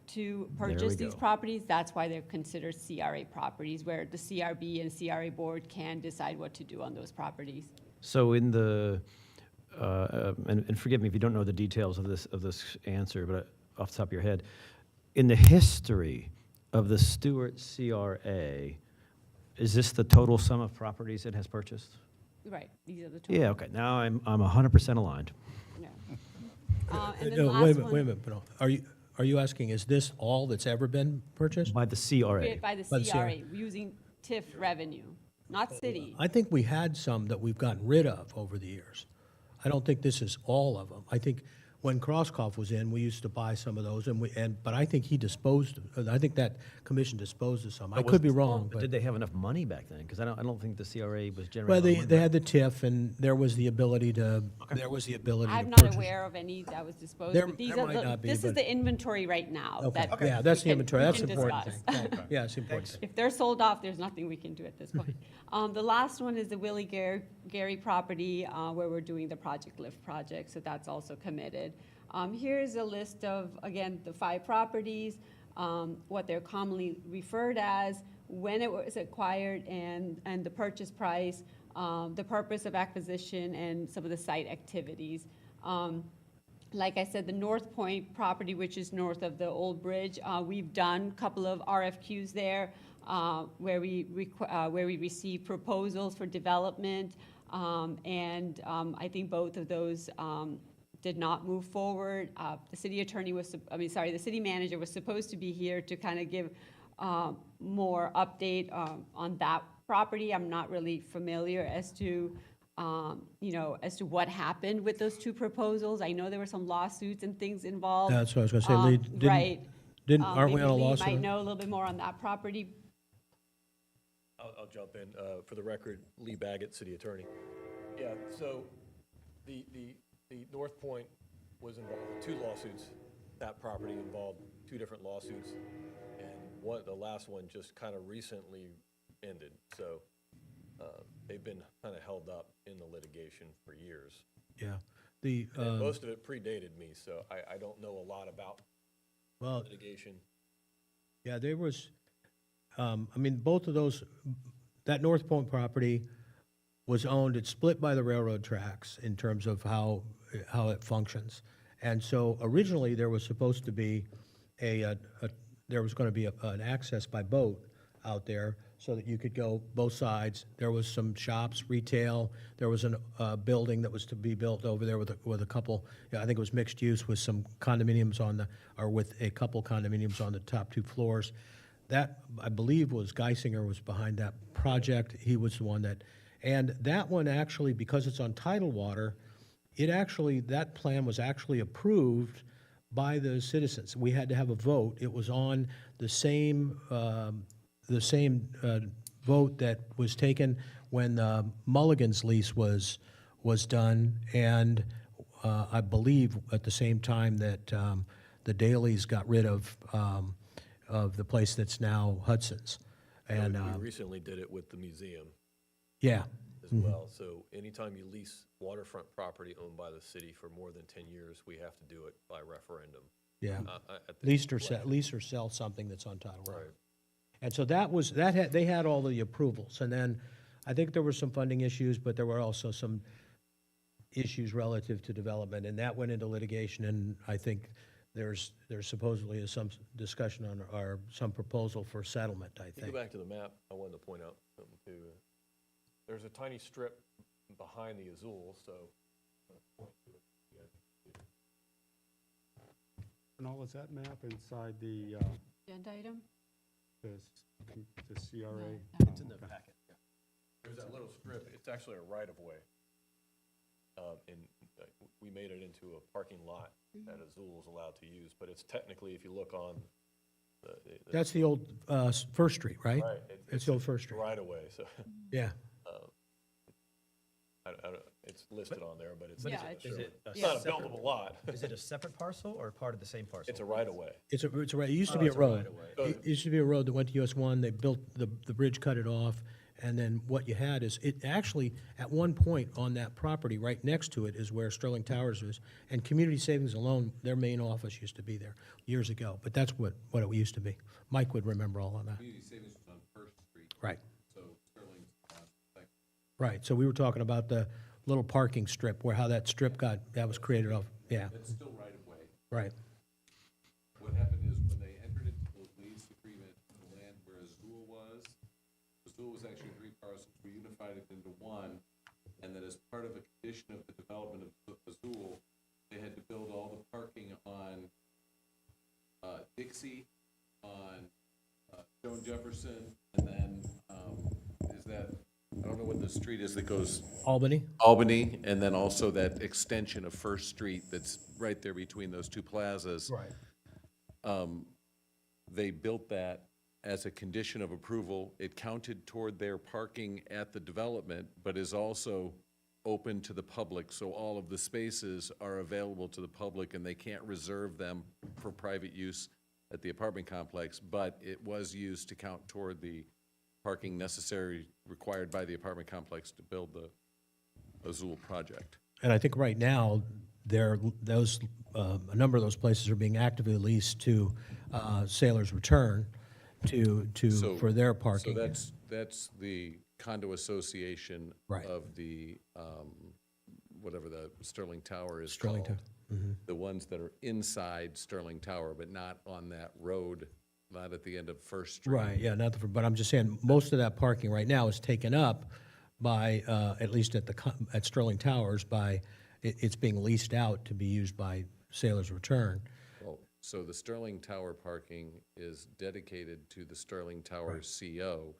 Speaker 7: to purchase these
Speaker 1: go.
Speaker 7: properties, that's why they're considered CRA properties, where the CRB and CRA board can decide what to do on those properties.
Speaker 1: So in the, and forgive me if you don't know the details of this answer, but off the top of your head, in the history of the Stewart CRA, is this the total sum of properties it has purchased?
Speaker 7: Right, these are the two.
Speaker 1: Yeah, okay, now I'm 100% aligned.
Speaker 7: Yeah. And then
Speaker 2: No,
Speaker 7: last
Speaker 2: wait a
Speaker 7: one,
Speaker 2: minute, Kunal. Are you asking, is this all that's ever been purchased?
Speaker 1: By the CRA.
Speaker 7: created by the
Speaker 2: By the CRA.
Speaker 7: CRA, using TIF revenue, not city.
Speaker 2: I think we had some that we've gotten rid of over the years. I don't think this is all of them. I think when Crosskopf was in, we used to buy some of those, but I think I think that commission disposed of some. I could be wrong,
Speaker 1: But
Speaker 2: but,
Speaker 1: did they have enough money back then? Because I don't think the CRA was generating.
Speaker 2: well,
Speaker 1: a lot of money
Speaker 2: they
Speaker 1: back
Speaker 2: had the TIF, and there was the ability to purchase.
Speaker 7: I'm not aware of any that was disposed,
Speaker 2: There-
Speaker 7: but these
Speaker 2: there
Speaker 7: are
Speaker 2: might not be,
Speaker 7: this is
Speaker 2: but-
Speaker 7: the inventory right now.
Speaker 2: Okay,
Speaker 7: that
Speaker 2: yeah, that's the
Speaker 7: we can-
Speaker 2: inventory,
Speaker 7: we
Speaker 2: that's the
Speaker 7: can
Speaker 2: important
Speaker 7: discuss.
Speaker 2: thing. Yeah, it's important.
Speaker 7: If they're sold off, there's nothing we can do at this point. The last one is the Willie Gary property, where we're doing the Project Lift project, so that's also committed. Here's a list of, again, the 5 properties, what they're commonly referred as, when it was acquired, and the purchase price, the purpose of acquisition, and some of the site activities. Like I said, the North Point property, which is north of the old bridge, we've done a couple of RFQs there, where we receive proposals for development, and I think both of those did not move forward. The city manager was supposed to be here to kind of give more update on that property. I'm not really familiar as to what happened with those 2 proposals. I know there were some lawsuits and things involved.
Speaker 2: That's what I was gonna say, Lee.
Speaker 7: Right.
Speaker 2: Aren't we on a
Speaker 7: Maybe Lee
Speaker 2: lawsuit?
Speaker 7: might know a little bit more on that property.
Speaker 8: I'll jump in. For the record, Lee Baggett, City Attorney. Yeah, so the North Point was involved in 2 lawsuits. That property involved 2 different lawsuits, and the last one just kind of recently ended. So they've been kind of held up in the litigation for years.
Speaker 2: Yeah.
Speaker 8: And most of it predated me, so I don't know a lot about
Speaker 2: Well,
Speaker 8: litigation.
Speaker 2: yeah, there was, both of those, that North Point property was owned, it's split by the railroad tracks in terms of how it functions. And so originally, there was supposed to be there was going to be an access by boat out there so that you could go both sides. There was some shops, retail, there was a building that was to be built over there with a couple, I think it was mixed use with some condominiums with a couple condominiums on the top 2 floors. That, I believe, was Geisinger was behind that project. He was the one and that one actually, because it's on tidal water, that plan was actually approved by the citizens. We had to have a vote. It was on the same vote that was taken when Mulligan's lease was done, and I believe at the same time that the Dailies got rid of the place that's now Hudson's. And,
Speaker 8: We recently did it with the museum
Speaker 2: yeah,
Speaker 8: as well. So anytime you lease waterfront property owned by the city for more than 10 years, we have to do it by referendum.
Speaker 2: yeah.
Speaker 8: At the
Speaker 2: Lease or sell something that's on title, right?
Speaker 8: Right.
Speaker 2: And so they had all the approvals, and then I think there were some funding issues, but there were also some issues relative to development, and that went into litigation, and I think there's supposedly is some discussion on, or some proposal for settlement, I
Speaker 8: You
Speaker 2: think.
Speaker 8: go back to the map, I wanted to point out something too. There's a tiny strip behind the Azul, so.
Speaker 6: And all is that map inside the
Speaker 7: Agenda item?
Speaker 6: the CRA?
Speaker 8: It's in the
Speaker 6: Okay.
Speaker 8: packet. There's that little strip, it's actually a right-of-way. And we made it into a parking lot that Azul is allowed to use, but it's technically, if you look on the.
Speaker 2: That's the old First Street, right?
Speaker 8: Right.
Speaker 2: It's the old First Street.
Speaker 8: Right-of-way, so,
Speaker 2: Yeah.
Speaker 8: it's listed on there, but it's.
Speaker 1: But
Speaker 7: Yeah,
Speaker 1: is it a
Speaker 8: It's not a
Speaker 1: separate-
Speaker 8: buildable lot.
Speaker 1: Is it a separate parcel or part of the same parcel?
Speaker 8: It's a right-of-way.
Speaker 2: It's a, it used to
Speaker 1: Oh,
Speaker 2: be a
Speaker 1: it's a
Speaker 2: road.
Speaker 1: right-of-way.
Speaker 2: It used to be a road that went to US 1, they built, the bridge cut it off, and then what you had is, it actually, at one point on that property, right next to it is where Sterling Towers is, and Community Savings Alone, their main office used to be there years ago, but that's what it used to be. Mike would remember all of that.
Speaker 9: Community Savings was on First Street,
Speaker 2: Right,
Speaker 9: so Sterling's on Second.
Speaker 2: right, so we were talking about the little parking strip, where how that strip that was created off, yeah,
Speaker 9: That's still right of way.
Speaker 2: right,
Speaker 9: What happened is when they entered into the lease agreement for the land where Azul was actually 3 parcels, we unified it into one, and then as part of a condition of the development of Azul, they had to build all the parking on Dixie, on Joan Jefferson, and then, is that, I don't know what the street is that goes
Speaker 2: Albany?
Speaker 9: Albany, and then also that extension of First Street that's right there between those two plazas.
Speaker 2: Right.
Speaker 9: They built that as a condition of approval. It counted toward their parking at the development, but is also open to the public, so all of the spaces are available to the public, and they can't reserve them for private use at the apartment complex, but it was used to count toward the parking necessary, required by the apartment complex to build the Azul project.
Speaker 2: And I think right now, a number of those places are being actively leased to Sailor's Return
Speaker 9: So-
Speaker 2: for their parking.
Speaker 9: So that's the condo association
Speaker 2: Right.
Speaker 9: of the, whatever the Sterling Tower is
Speaker 2: Sterling
Speaker 9: called.
Speaker 2: Tower.
Speaker 9: The ones that are inside Sterling Tower, but not on that road, not at the end of First Street.
Speaker 2: Right, yeah, but I'm just saying, most of that parking right now is taken up by, at least at Sterling Towers, it's being leased out to be used by Sailor's Return.
Speaker 9: Well, so the Sterling Tower parking is dedicated to the Sterling Tower CO,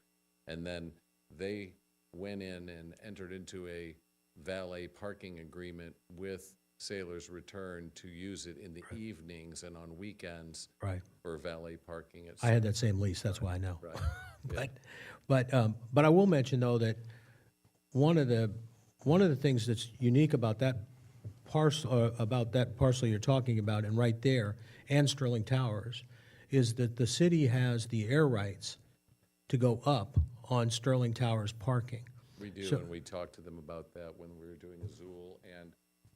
Speaker 9: and then they went in and entered into a valet parking agreement with Sailor's Return to use it in the evenings and on weekends
Speaker 2: Right.
Speaker 9: for valet parking.
Speaker 2: I had that same lease, that's why I know.
Speaker 9: Right, yeah.
Speaker 2: But I will mention, though, that one of the things that's unique about that parcel you're talking about, and right there, and Sterling Towers, is that the city has the air rights to go up on Sterling Towers parking.
Speaker 9: We do,
Speaker 2: So-
Speaker 9: and we talked to them about that when we were doing Azul, and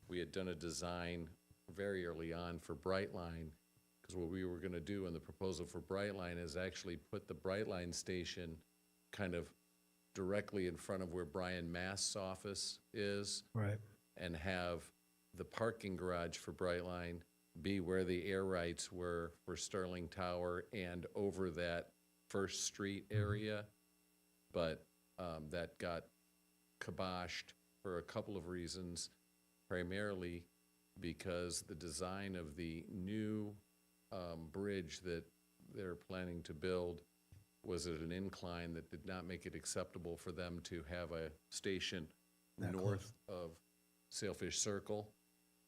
Speaker 9: we had done a design very early on for Brightline, because what we were gonna do in the proposal for Brightline is actually put the Brightline station kind of directly in front of where Brian Mast's office is,
Speaker 2: Right.
Speaker 9: and have the parking garage for Brightline be where the air rights were for Sterling Tower and over that First Street area. But that got kiboshed for a couple of reasons, primarily because the design of the new bridge that they're planning to build was at an incline that did not make it acceptable for them to have a station
Speaker 2: That
Speaker 9: north of Sailfish Circle,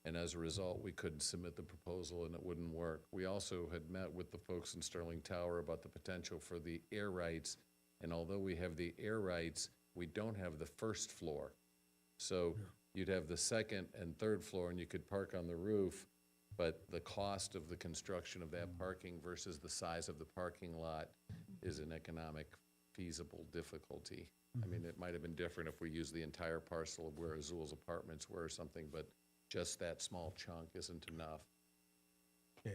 Speaker 9: and as a result, we couldn't submit the proposal and it wouldn't work. We also had met with the folks in Sterling Tower about the potential for the air rights, and although we have the air rights, we don't have the first floor. So you'd have the second and third floor, and you could park on the roof, but the cost of the construction of that parking versus the size of the parking lot is an economic feasible difficulty. I mean, it might have been different if we used the entire parcel of where Azul's apartments were or something, but just that small chunk isn't enough.
Speaker 2: Yeah.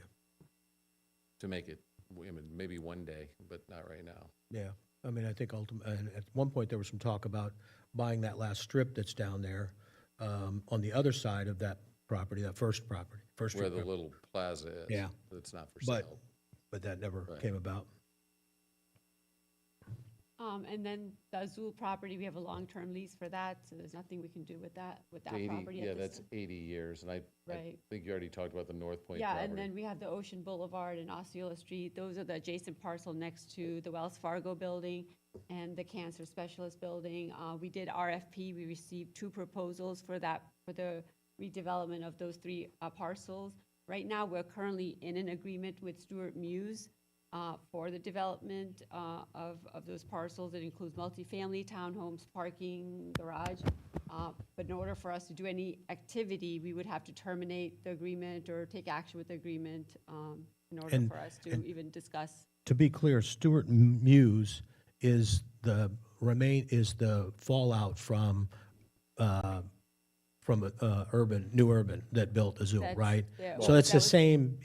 Speaker 9: To make it, I mean, maybe one day, but not right now.
Speaker 2: Yeah, I mean, I think and at one point, there was some talk about buying that last strip that's down there on the other side of that property, that first property, first
Speaker 9: Where
Speaker 2: street
Speaker 9: the
Speaker 2: property.
Speaker 9: little plaza is.
Speaker 2: Yeah.
Speaker 9: That's not for
Speaker 2: But,
Speaker 9: sale.
Speaker 2: but that never
Speaker 9: Right.
Speaker 2: came about.
Speaker 7: And then the Azul property, we have a long-term lease for that, so there's nothing we can do with that
Speaker 9: 80
Speaker 7: property
Speaker 9: Yeah,
Speaker 7: at this
Speaker 9: that's
Speaker 7: time.
Speaker 9: 80 years, and I
Speaker 7: Right.
Speaker 9: think you already talked about the North Point
Speaker 7: Yeah,
Speaker 9: property.
Speaker 7: and then we have the Ocean Boulevard and Osceola Street. Those are the adjacent parcel next to the Wells Fargo building and the Cancer Specialist building. We did RFP. We received 2 proposals for that, for the redevelopment of those 3 parcels. Right now, we're currently in an agreement with Stuart Muse for the development of those parcels. It includes multifamily, townhomes, parking, garage. But in order for us to do any activity, we would have to terminate the agreement or take action with the agreement in order
Speaker 2: And-
Speaker 7: for us to
Speaker 2: and-
Speaker 7: even discuss.
Speaker 2: To be clear, Stuart Muse is the fallout from New Urban that built Azul,
Speaker 7: That's-
Speaker 2: right?
Speaker 7: yeah,
Speaker 2: So
Speaker 7: well,
Speaker 2: it's
Speaker 7: that
Speaker 2: the
Speaker 7: was-
Speaker 2: same,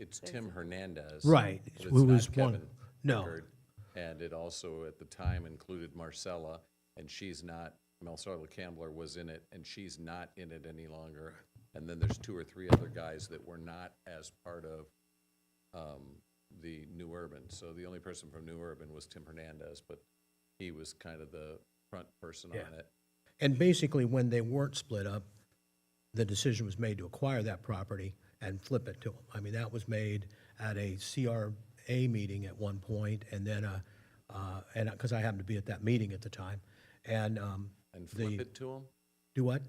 Speaker 9: It's Tim Hernandez.
Speaker 2: Right,
Speaker 9: but
Speaker 2: who
Speaker 9: it's
Speaker 2: was
Speaker 9: not
Speaker 2: one-
Speaker 9: Kevin
Speaker 2: no.
Speaker 9: Pickard. And it also, at the time, included Marcella, and she's not, Marcella Campbell was in it, and she's not in it any longer. And then there's 2 or 3 other guys that were not as part of the New Urban. So the only person from New Urban was Tim Hernandez, but he was kind of the front person
Speaker 2: Yeah.
Speaker 9: on it.
Speaker 2: And basically, when they weren't split up, the decision was made to acquire that property and flip it to them. I mean, that was made at a CRA meeting at one point, and then, and, because I happened to be at that meeting at the time, and
Speaker 9: And flip
Speaker 2: the,
Speaker 9: it to them?
Speaker 2: do what?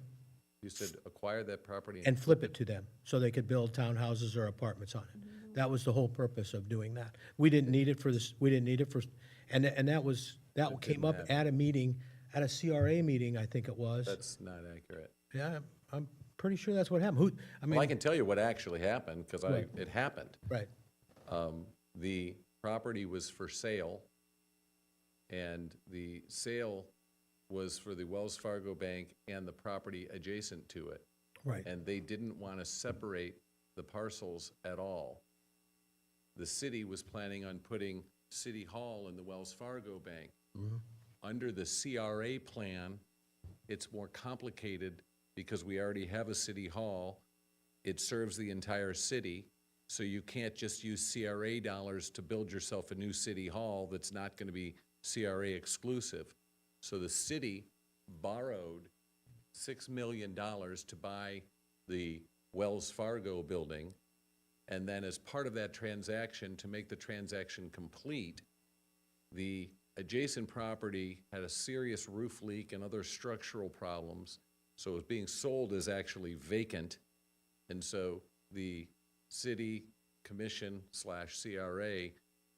Speaker 9: You said acquire that property
Speaker 2: And flip it to them, so they could build townhouses or apartments on it. That was the whole purpose of doing that. We didn't need it for this, we didn't need it for, and that came up
Speaker 9: happen.
Speaker 2: at a meeting, at a CRA meeting, I think it was.
Speaker 9: That's not accurate.
Speaker 2: Yeah, I'm pretty sure that's what happened. Who, I
Speaker 9: Well, I
Speaker 2: mean,
Speaker 9: can tell you what actually happened, because
Speaker 2: Right.
Speaker 9: it happened.
Speaker 2: right,
Speaker 9: The property was for sale, and the sale was for the Wells Fargo Bank and the property adjacent to it.
Speaker 2: right.
Speaker 9: And they didn't want to separate the parcels at all. The city was planning on putting City Hall in the Wells Fargo Bank. Under the CRA plan, it's more complicated because we already have a city hall. It serves the entire city, so you can't just use CRA dollars to build yourself a new city hall that's not going to be CRA exclusive. So the city borrowed $6 million to buy the Wells Fargo building, and then as part of that transaction, to make the transaction complete, the adjacent property had a serious roof leak and other structural problems, so it was being sold as actually vacant. And so the city commission / CRA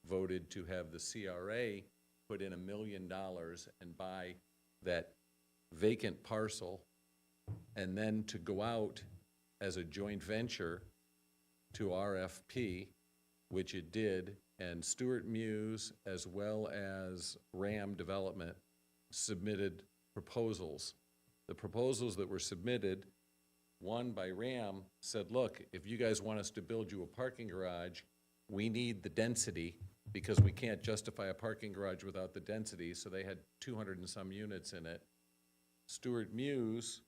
Speaker 9: voted to have the CRA put in $1 million and buy that vacant parcel, and then to go out as a joint venture to RFP, which it did, and Stuart Muse, as well as RAM Development, submitted proposals. The proposals that were submitted, one by RAM said, look, if you guys want us to build you a parking garage, we need the density, because we can't justify a parking garage without the density, so they had 200 and some units in it. Stuart Muse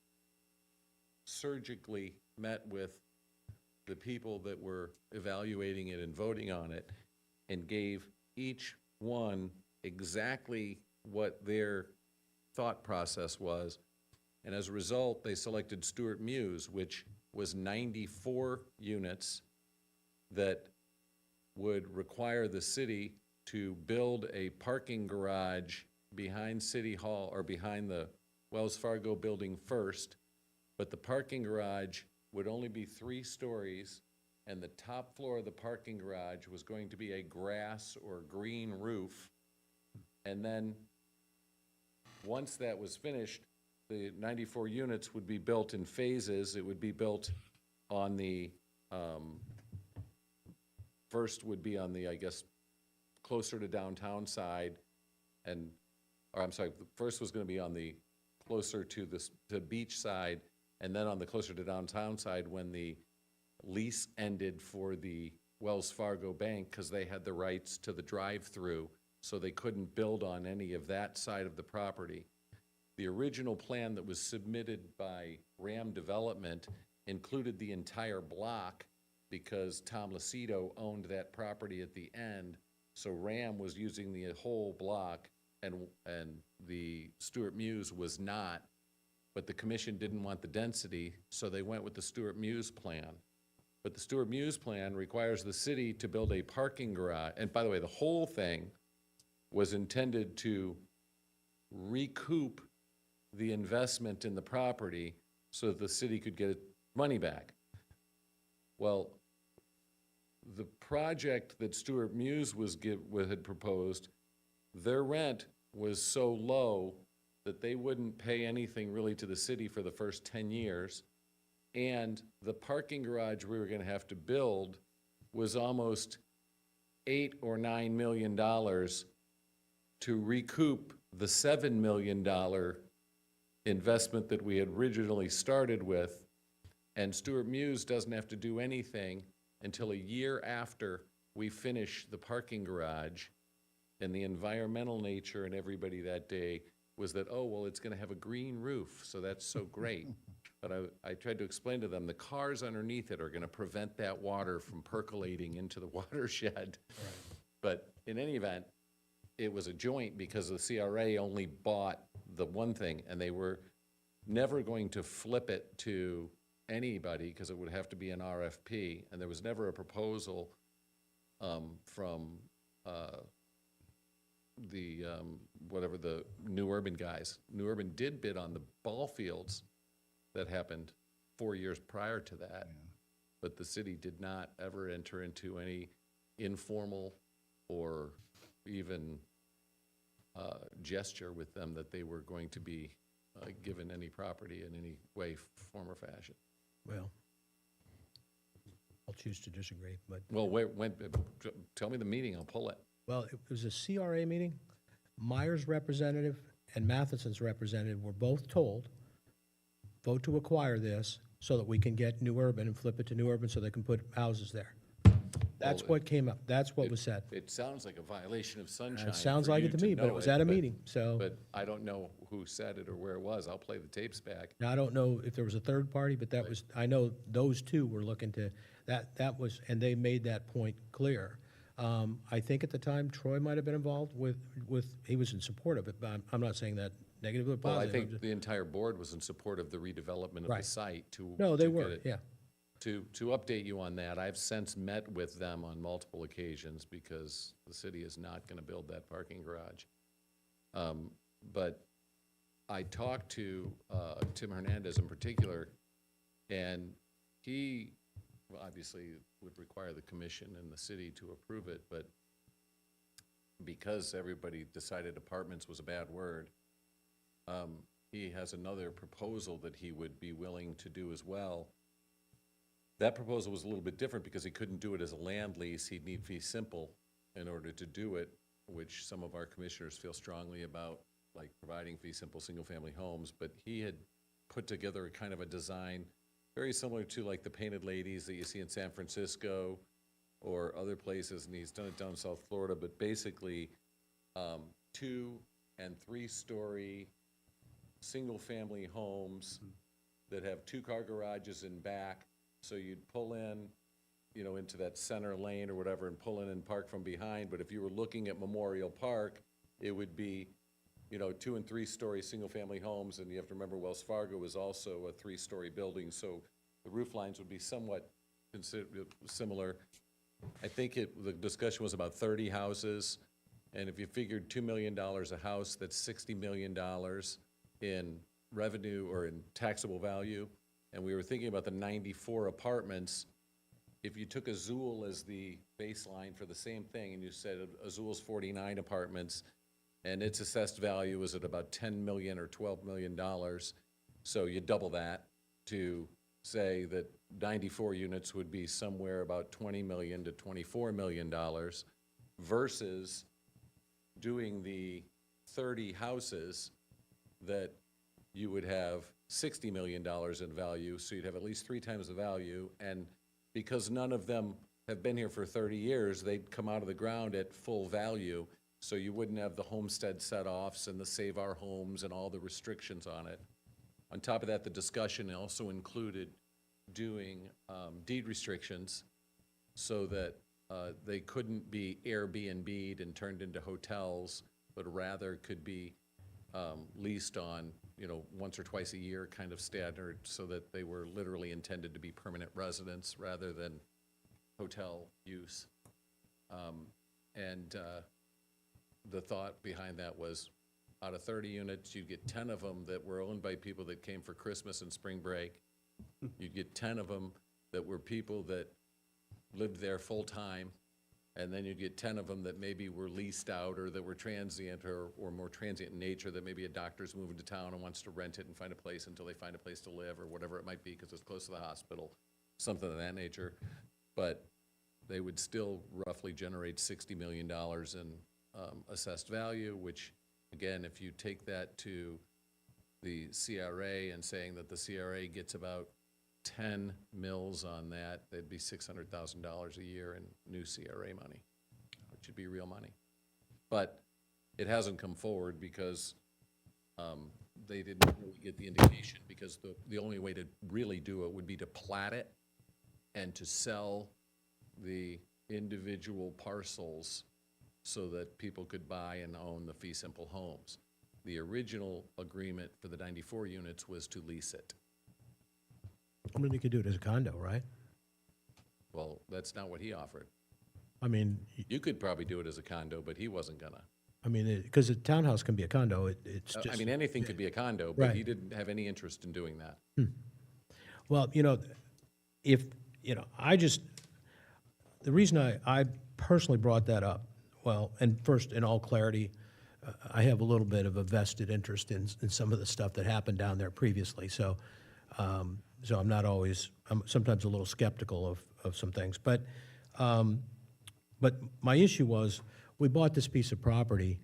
Speaker 9: surgically met with the people that were evaluating it and voting on it, and gave each one exactly what their thought process was. And as a result, they selected Stuart Muse, which was 94 units that would require the city to build a parking garage behind City Hall, or behind the Wells Fargo building first, but the parking garage would only be 3 stories, and the top floor of the parking garage was going to be a grass or green roof. And then, once that was finished, the 94 units would be built in phases. It would be built on the, first would be on the, I guess, closer to downtown side, and, or I'm sorry, the first was gonna be on the closer to the beach side, and then on the closer to downtown side when the lease ended for the Wells Fargo Bank, because they had the rights to the drive-through, so they couldn't build on any of that side of the property. The original plan that was submitted by Redevelopment included the entire block because Tom Lucido owned that property at the end, so Ram was using the whole block and the Stuart Muse was not, but the commission didn't want the density, so they went with the Stuart Muse plan. But the Stuart Muse plan requires the city to build a parking garage, and by the way, the whole thing was intended to recoup the investment in the property so that the city could get its money back. Well, the project that Stuart Muse had proposed, their rent was so low that they wouldn't pay anything really to the city for the first 10 years. And the parking garage we were gonna have to build was almost $8 or $9 million to recoup the $7 million investment that we had originally started with. And Stuart Muse doesn't have to do anything until a year after we finish the parking garage. And the environmental nature and everybody that day was that, oh, well, it's gonna have a green roof, so that's so great. But I tried to explain to them, the cars underneath it are gonna prevent that water from percolating into the watershed. But in any event, it was a joint because the CRA only bought the one thing, and they were never going to flip it to anybody because it would have to be an RFP, and there was never a proposal from whatever the New Urban guys. New Urban did bid on the ball fields that happened 4 years prior to that, but the city did not ever enter into any informal or even gesture with them that they were going to be given any property in any way, form, or fashion.
Speaker 2: Well, I'll choose to disagree, but,
Speaker 9: Well, tell me the meeting, I'll pull it.
Speaker 2: well, it was a CRA meeting. Myers' representative and Matheson's representative were both told, vote to acquire this so that we can get New Urban and flip it to New Urban so they can put houses there. That's
Speaker 9: Well,
Speaker 2: what came up. That's what was said.
Speaker 9: It sounds like a violation of sunshine.
Speaker 2: It sounds
Speaker 9: for
Speaker 2: like
Speaker 9: you
Speaker 2: it to me, but
Speaker 9: know
Speaker 2: it was at a
Speaker 9: but-
Speaker 2: meeting, so.
Speaker 9: But I don't know who said it or where it was. I'll play the tapes back.
Speaker 2: Now, I don't know if there was a third party, but that was, I know those two were looking to, that was, and they made that point clear. I think at the time Troy might have been involved with, he was in support of it, but I'm not saying that negative or
Speaker 9: Well, I
Speaker 2: positive.
Speaker 9: think the entire board was in support of the redevelopment of the
Speaker 2: Right.
Speaker 9: site to.
Speaker 2: No, they
Speaker 9: to get
Speaker 2: were,
Speaker 9: it-
Speaker 2: yeah.
Speaker 9: To update you on that, I've since met with them on multiple occasions because the city is not gonna build that parking garage. But I talked to Tim Hernandez in particular, and he, well, obviously would require the commission and the city to approve it, but because everybody decided apartments was a bad word, he has another proposal that he would be willing to do as well. That proposal was a little bit different because he couldn't do it as a land lease. He'd need fee simple in order to do it, which some of our commissioners feel strongly about, like providing fee simple single-family homes. But he had put together a kind of a design very similar to like the Painted Ladies that you see in San Francisco or other places, and he's done it down in South Florida, but basically 2- and 3-story single-family homes that have 2-car garages in back. So you'd pull in, into that center lane or whatever and pull in and park from behind. But if you were looking at Memorial Park, it would be, 2- and 3-story single-family homes. And you have to remember Wells Fargo is also a 3-story building. So the roof lines would be somewhat similar. I think the discussion was about 30 houses. And if you figured $2 million a house, that's $60 million in revenue or in taxable value. and we were thinking about the 94 apartments. If you took Azul as the baseline for the same thing, and you said Azul's 49 apartments, and its assessed value was at about $10 million or $12 million, so you double that to say that 94 units would be somewhere about $20 million to $24 million, versus doing the 30 houses that you would have $60 million in value, so you'd have at least 3 times the value, and because none of them have been here for 30 years, they'd come out of the ground at full value, so you wouldn't have the homestead set-offs and the Save Our Homes and all the restrictions on it. On top of that, the discussion also included doing deed restrictions so that they couldn't be Airbnb'd and turned into hotels, but rather could be leased on, once or twice a year kind of standard, so that they were literally intended to be permanent residents rather than hotel use. The thought behind that was, out of 30 units, you'd get 10 of them that were owned by people that came for Christmas and spring break. You'd get 10 of them that were people that lived there full-time, and then you'd get 10 of them that maybe were leased out or that were transient or more transient in nature, that maybe a doctor's moving to town and wants to rent it and find a place until they find a place to live or whatever it might be because it's close to the hospital, something of that nature. But they would still roughly generate $60 million in assessed value, which, again, if you take that to the CRA and saying that the CRA gets about 10 mils on that, that'd be $600,000 a year in new CRA money, which would be real money. But it hasn't come forward because they didn't really get the indication, because the only way to really do it would be to plat it and to sell the individual parcels so that people could buy and own the fee simple homes. The original agreement for the 94 units was to lease it.
Speaker 2: I mean, you could do it as a condo, right?
Speaker 9: Well, that's not what he offered.
Speaker 2: I mean,
Speaker 9: You could probably do it as a condo, but he wasn't gonna.
Speaker 2: because a townhouse can be a condo, it's just.
Speaker 9: I mean, anything could be a condo, but he
Speaker 2: Right.
Speaker 9: didn't have any interest in doing that.
Speaker 2: Well, if, the reason I personally brought that up, well, and first, in all clarity, I have a little bit of a vested interest in some of the stuff that happened down there previously, so I'm not always, I'm sometimes a little skeptical of some things. But my issue was, we bought this piece of property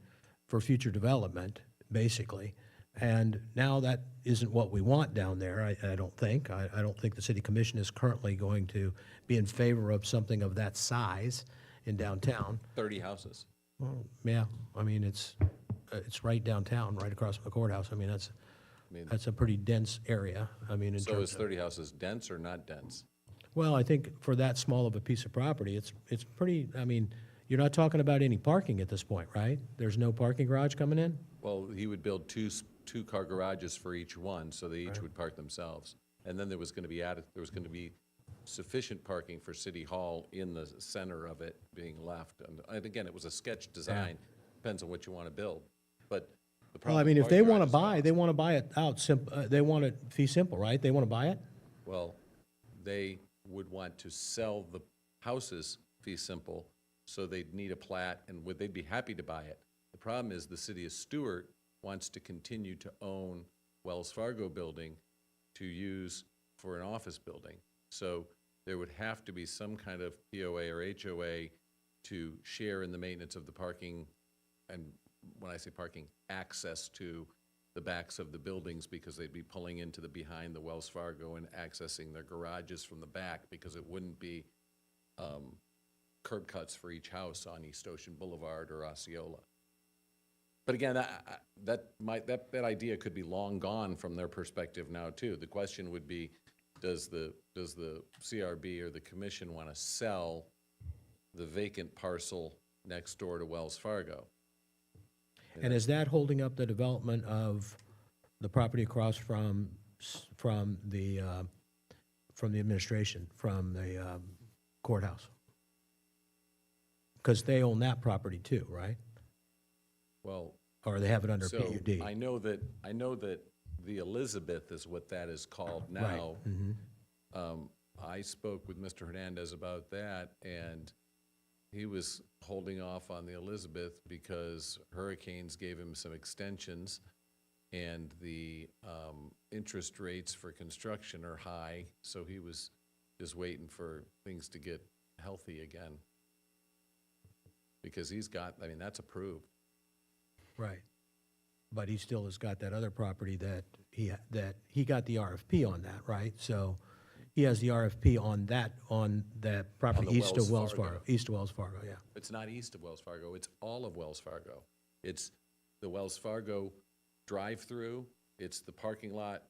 Speaker 2: for future development, basically, and now that isn't what we want down there, I don't think. I don't think the city commission is currently going to be in favor of something of that size in downtown.
Speaker 9: 30 houses.
Speaker 2: Well, yeah, I mean, it's right downtown, right across from the courthouse. I mean, that's a pretty dense area. I mean, in
Speaker 9: So
Speaker 2: terms
Speaker 9: is
Speaker 2: of,
Speaker 9: 30 houses dense or not dense?
Speaker 2: well, I think for that small of a piece of property, it's pretty, I mean, you're not talking about any parking at this point, right? There's no parking garage coming in?
Speaker 9: Well, he would build two-car garages for each one, so they each would park themselves. And then there was going to be sufficient parking for City Hall in the center of it being left. And again, it was a sketch design, depends on what you want to build. But the
Speaker 2: Well, I
Speaker 9: problem
Speaker 2: mean,
Speaker 9: with
Speaker 2: if they
Speaker 9: parking
Speaker 2: want to
Speaker 9: garages
Speaker 2: buy,
Speaker 9: now
Speaker 2: they want to buy it out, they want it fee simple, right? They want to buy it?
Speaker 9: Well, they would want to sell the houses fee simple, so they'd need a plat, and they'd be happy to buy it. The problem is the city of Stewart wants to continue to own Wells Fargo building to use for an office building. So there would have to be some kind of POA or HOA to share in the maintenance of the parking, and when I say parking, access to the backs of the buildings, because they'd be pulling into behind the Wells Fargo and accessing their garages from the back, because it wouldn't be curb cuts for each house on East Ocean Boulevard or Osceola. But again, that idea could be long gone from their perspective now too. The question would be, does the CRB or the commission want to sell the vacant parcel next door to Wells Fargo?
Speaker 2: And is that holding up the development of the property across from the administration, from the courthouse? Because they own that property too, right?
Speaker 9: Well,
Speaker 2: Or they have it under
Speaker 9: so
Speaker 2: PUD?
Speaker 9: I know that the Elizabeth is what that is called now. I spoke with Mr. Hernandez about that, and he was holding off on the Elizabeth because hurricanes gave him some extensions, and the interest rates for construction are high, so he was just waiting for things to get healthy again. Because he's got, I mean, that's approved.
Speaker 2: Right. But he still has got that other property that he got the RFP on that, right? So he has the RFP on that property
Speaker 9: the
Speaker 2: east of
Speaker 9: Wells
Speaker 2: Wells Fargo.
Speaker 9: Fargo.
Speaker 2: East of Wells Fargo, yeah.
Speaker 9: It's not east of Wells Fargo, it's all of Wells Fargo. It's the Wells Fargo drive-through, it's the parking lot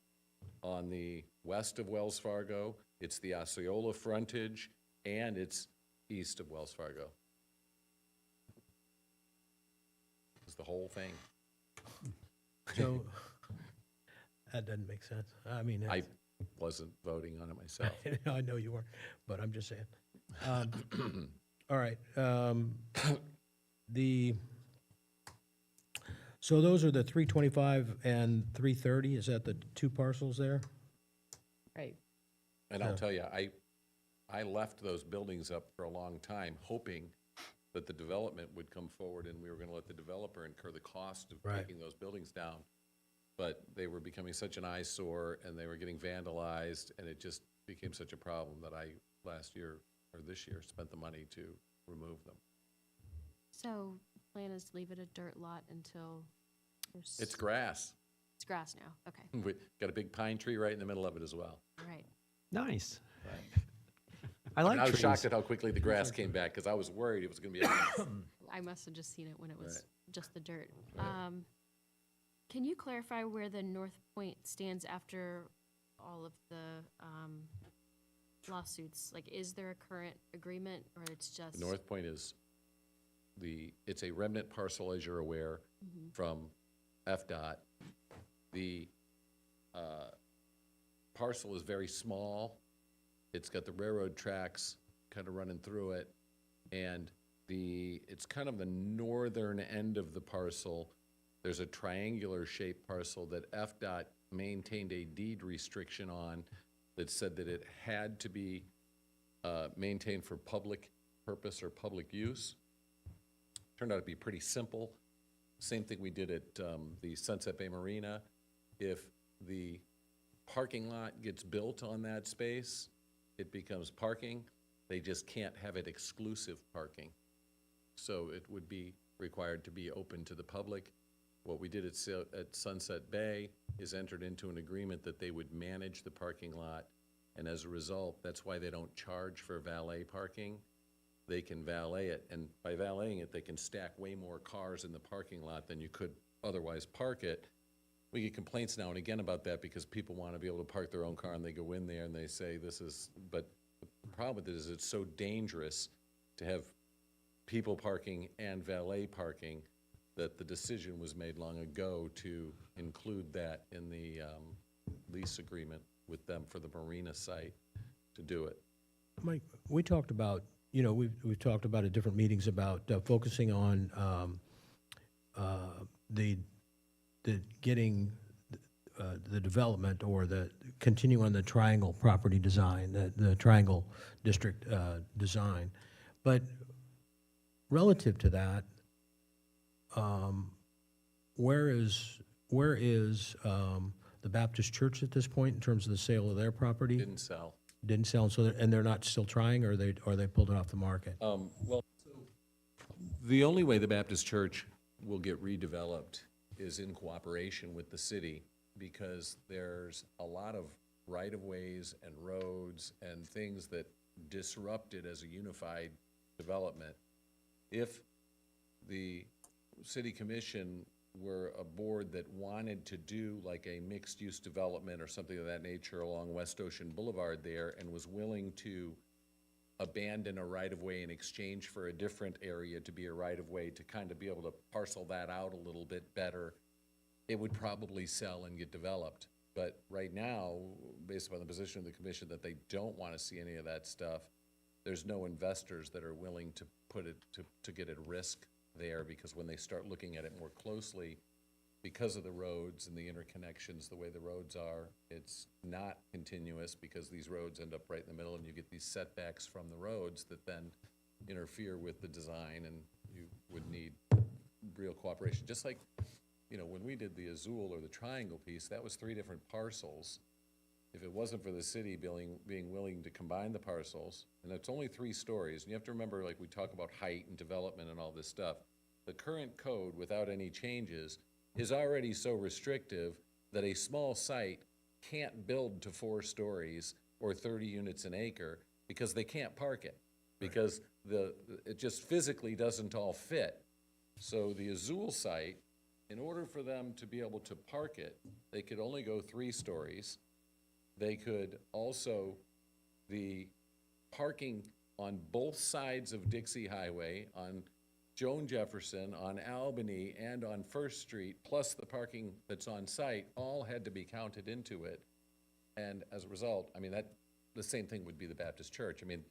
Speaker 9: on the west of Wells Fargo, it's the Osceola frontage, and it's east of Wells Fargo. It's the whole thing.
Speaker 2: So that doesn't make sense. I mean,
Speaker 9: I wasn't voting on it myself.
Speaker 2: I know you weren't, but I'm just saying. All right. So those are the 325 and 330, is that the two parcels there?
Speaker 7: Right.
Speaker 9: And I'll tell you, I left those buildings up for a long time, hoping that the development would come forward and we were gonna let the developer incur the cost of
Speaker 2: Right.
Speaker 9: taking those buildings down. But they were becoming such an eyesore and they were getting vandalized, and it just became such a problem that I, last year, or this year, spent the money to remove them.
Speaker 4: So plan is leave it a dirt lot until there's.
Speaker 9: It's grass.
Speaker 4: It's grass now, okay,
Speaker 9: We got a big pine tree right in the middle of it as well.
Speaker 4: all right.
Speaker 1: Nice. I like
Speaker 9: And I was
Speaker 1: trees.
Speaker 9: shocked at how quickly the grass came back, because I was worried it was gonna be a mess.
Speaker 4: I must have just seen it when it was
Speaker 9: Right.
Speaker 4: just the dirt.
Speaker 9: Right.
Speaker 4: Can you clarify where the North Point stands after all of the lawsuits? Like, is there a current agreement, or it's just?
Speaker 9: North Point is it's a remnant parcel, as you're aware, from FDOT. The parcel is very small. It's got the railroad tracks kind of running through it. And it's kind of the northern end of the parcel. There's a triangular shaped parcel that FDOT maintained a deed restriction on that said that it had to be maintained for public purpose or public use. Turned out to be pretty simple. Same thing we did at the Sunset Bay Marina. If the parking lot gets built on that space, it becomes parking. They just can't have it exclusive parking. So it would be required to be open to the public. What we did at Sunset Bay is entered into an agreement that they would manage the parking lot, and as a result, that's why they don't charge for valet parking. They can valet it, and by valeting it, they can stack way more cars in the parking lot than you could otherwise park it. We get complaints now and again about that because people want to be able to park their own car, and they go in there and they say but the problem with it is it's so dangerous to have people parking and valet parking that the decision was made long ago to include that in the lease agreement with them for the marina site to do it.
Speaker 2: Mike, we talked about, we've talked about at different meetings about focusing on the getting the development or the continue on the triangle property design, the triangle district design. But relative to that, where is the Baptist Church at this point in terms of the sale of their property?
Speaker 9: Didn't sell.
Speaker 2: Didn't sell, and they're not still trying, or they pulled it off the market?
Speaker 9: Well, the only way the Baptist Church will get redeveloped is in cooperation with the city, because there's a lot of right-of-ways and roads and things that disrupt it as a unified development. If the city commission were a board that wanted to do like a mixed-use development or something of that nature along West Ocean Boulevard there, and was willing to abandon a right-of-way in exchange for a different area to be a right-of-way to kind of be able to parcel that out a little bit better, it would probably sell and get developed. But right now, based upon the position of the commission that they don't want to see any of that stuff, there's no investors that are willing to put it, to get at risk there, because when they start looking at it more closely, because of the roads and the interconnections, the way the roads are, it's not continuous because these roads end up right in the middle and you get these setbacks from the roads that then interfere with the design, and you would need real cooperation. Just like, you know, when we did the Azul or the Triangle piece, that was 3 different parcels. If it wasn't for the city being willing to combine the parcels, and it's only 3 stories, and you have to remember, like, we talk about height and development and all this stuff, the current code, without any changes, is already so restrictive that a small site can't build to 4 stories or 30 units an acre because they can't park it, because it just physically doesn't all fit. So the Azul site, in order for them to be able to park it, they could only go 3 stories. They could also, the parking on both sides of Dixie Highway, on Joan Jefferson, on Albany, and on First Street, plus the parking that's on site, all had to be counted into it. And as a result, I mean, the same thing would be the Baptist church. I mean,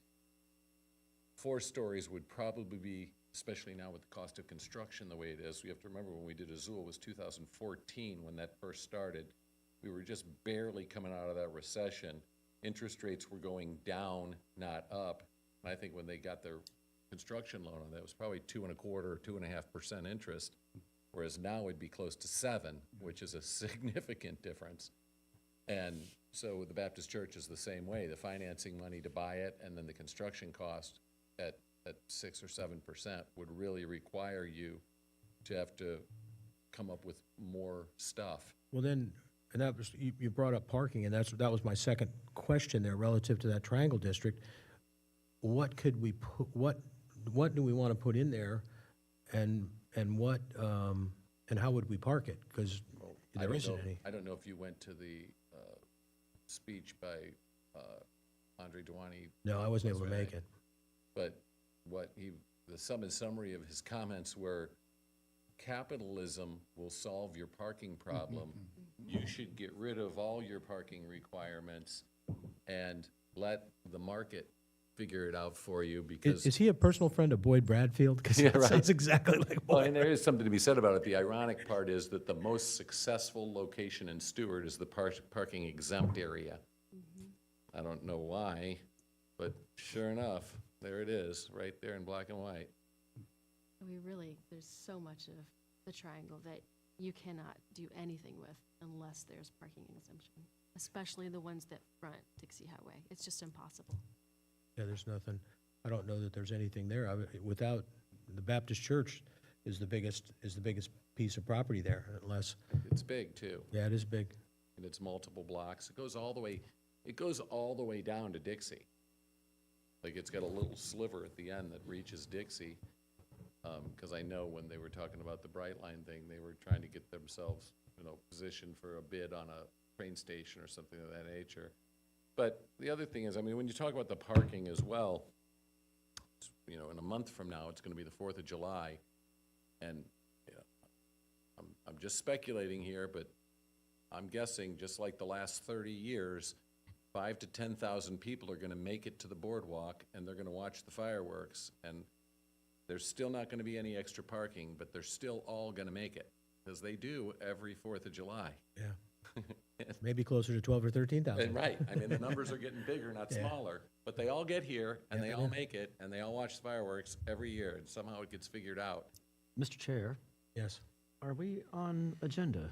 Speaker 9: 4 stories would probably be, especially now with the cost of construction the way it is. We have to remember when we did Azul, it was 2014 when that first started. We were just barely coming out of that recession. Interest rates were going down, not up. And I think when they got their construction loan on that, it was probably 2.25% or 2.5% interest, whereas now it'd be close to 7%, which is a significant difference. And so the Baptist church is the same way. The financing money to buy it and then the construction cost at 6 or 7% would really require you to have to come up with more stuff.
Speaker 2: Well, then, and that was, you brought up parking, and that was my second question there relative to that triangle district. What could we put, what do we want to put in there, and what, and how would we park it? Because
Speaker 9: I
Speaker 2: there
Speaker 9: don't
Speaker 2: isn't
Speaker 9: know-
Speaker 2: any.
Speaker 9: I don't know if you went to the speech by Andre Dewani.
Speaker 2: No, I wasn't able to make it.
Speaker 9: But the sum and summary of his comments were, capitalism will solve your parking problem. You should get rid of all your parking requirements and let the market figure it out for you, because.
Speaker 2: Is he a personal friend of Boyd Bradfield? Because
Speaker 9: Yeah,
Speaker 2: that
Speaker 9: right.
Speaker 2: sounds exactly like
Speaker 9: Well,
Speaker 2: Boyd.
Speaker 9: and there is something to be said about it. The ironic part is that the most successful location in Stewart is the parking exempt area. I don't know why, but sure enough, there it is, right there in black and white.
Speaker 4: There's so much of the triangle that you cannot do anything with unless there's parking exemption, especially the ones that front Dixie Highway. It's just impossible.
Speaker 2: Yeah, there's nothing, I don't know that there's anything there. Without, the Baptist church is the biggest piece of property there, unless,
Speaker 9: It's big, too,
Speaker 2: yeah, it is big.
Speaker 9: and it's multiple blocks. It goes all the way down to Dixie. Like, it's got a little sliver at the end that reaches Dixie, because I know when they were talking about the Brightline thing, they were trying to get themselves, positioned for a bid on a train station or something of that nature. But the other thing is, I mean, when you talk about the parking as well, in a month from now, it's gonna be the 4th of July, and I'm just speculating here, but I'm guessing, just like the last 30 years, 5,000 to 10,000 people are gonna make it to the boardwalk, and they're gonna watch the fireworks, and there's still not gonna be any extra parking, but they're still all gonna make it, because they do every 4th of July.
Speaker 2: Yeah. Maybe closer to 12 or 13,000.
Speaker 9: And right, I mean, the numbers are getting bigger, not
Speaker 2: Yeah.
Speaker 9: smaller, but they all get here, and
Speaker 2: Yeah,
Speaker 9: they
Speaker 2: they
Speaker 9: all
Speaker 2: do.
Speaker 9: make it, and they all watch the fireworks every year, and somehow it gets figured out.
Speaker 1: Mr. Chair,
Speaker 2: Yes.
Speaker 1: are we on agenda?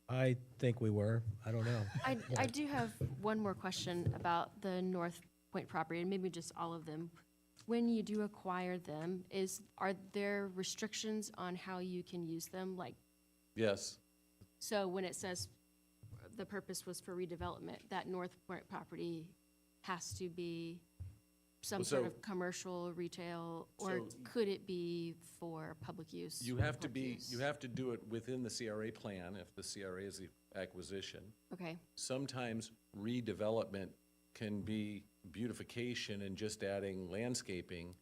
Speaker 2: I think we were. I don't know.
Speaker 4: I do have one more question about the North Point property, and maybe just all of them. When you do acquire them, are there restrictions on how you can use them? Like,
Speaker 9: Yes,
Speaker 4: so when it says the purpose was for redevelopment, that North Point property has to be some
Speaker 9: Well,
Speaker 4: sort
Speaker 9: so-
Speaker 4: of commercial, retail, or
Speaker 9: So-
Speaker 4: could it be for public use?
Speaker 9: you
Speaker 4: or
Speaker 9: have to
Speaker 4: park
Speaker 9: be,
Speaker 4: use?
Speaker 9: you have to do it within the CRA plan, if the CRA is the acquisition.
Speaker 4: Okay,
Speaker 9: Sometimes redevelopment can be beautification and just adding landscaping.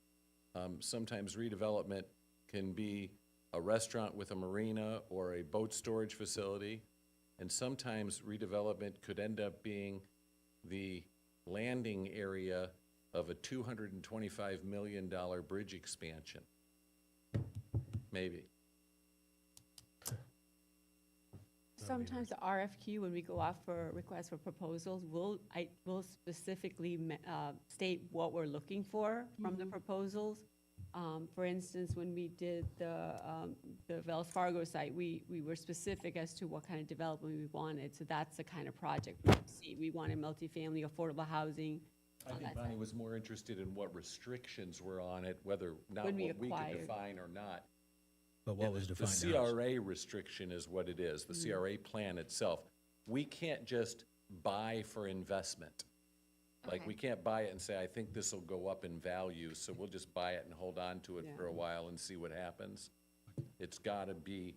Speaker 9: Sometimes redevelopment can be a restaurant with a marina or a boat storage facility. And sometimes redevelopment could end up being the landing area of a $225 million bridge expansion. Maybe.
Speaker 7: Sometimes the RFQ, when we go out for requests for proposals, we'll specifically state what we're looking for from the proposals. For instance, when we did the Wells Fargo site, we were specific as to what kind of development we wanted. So that's the kind of project we see. We wanted multifamily, affordable housing.
Speaker 9: I think Bonnie was more interested in what restrictions were on it, whether, not
Speaker 7: When we
Speaker 9: what we could
Speaker 7: acquired.
Speaker 9: define or not.
Speaker 2: But what
Speaker 9: And
Speaker 2: was
Speaker 9: the
Speaker 2: defined as?
Speaker 9: CRA restriction is what it is, the CRA plan itself. We can't just buy for investment. Like,
Speaker 4: Okay.
Speaker 9: we can't buy it and say, I think this will go up in value, so we'll just buy it and hold on to it for a
Speaker 7: Yeah.
Speaker 9: while and see what happens. It's gotta be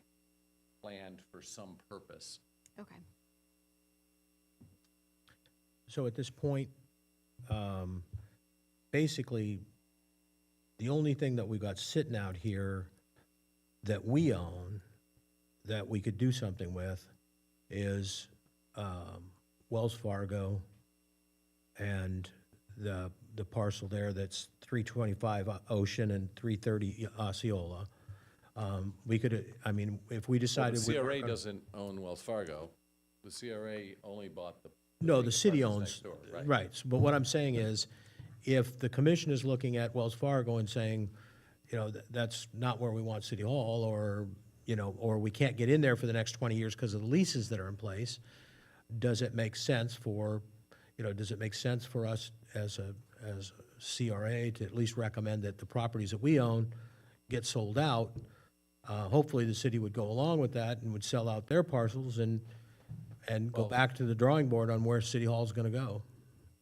Speaker 9: planned for some purpose.
Speaker 4: Okay.
Speaker 2: So at this point, basically, the only thing that we got sitting out here that we own, that we could do something with, is Wells Fargo and the parcel there that's 325 Ocean and 330 Osceola. We could, I mean, if we
Speaker 9: Well,
Speaker 2: decided.
Speaker 9: the
Speaker 2: we were
Speaker 9: CRA
Speaker 2: gonna-
Speaker 9: doesn't own Wells Fargo. The CRA only bought the.
Speaker 2: No,
Speaker 9: big
Speaker 2: the city
Speaker 9: apartments
Speaker 2: owns,
Speaker 9: next door, right?
Speaker 2: right, but what I'm saying is, if the commission is looking at Wells Fargo and saying, you know, that's not where we want City Hall, or, you know, or we can't get in there for the next 20 years because of the leases that are in place, does it make sense for, you know, does it make sense for us as a CRA to at least recommend that the properties that we own get sold out? Hopefully, the city would go along with that and would sell out their parcels and go
Speaker 9: Well-
Speaker 2: back to the drawing board on where City Hall's gonna go.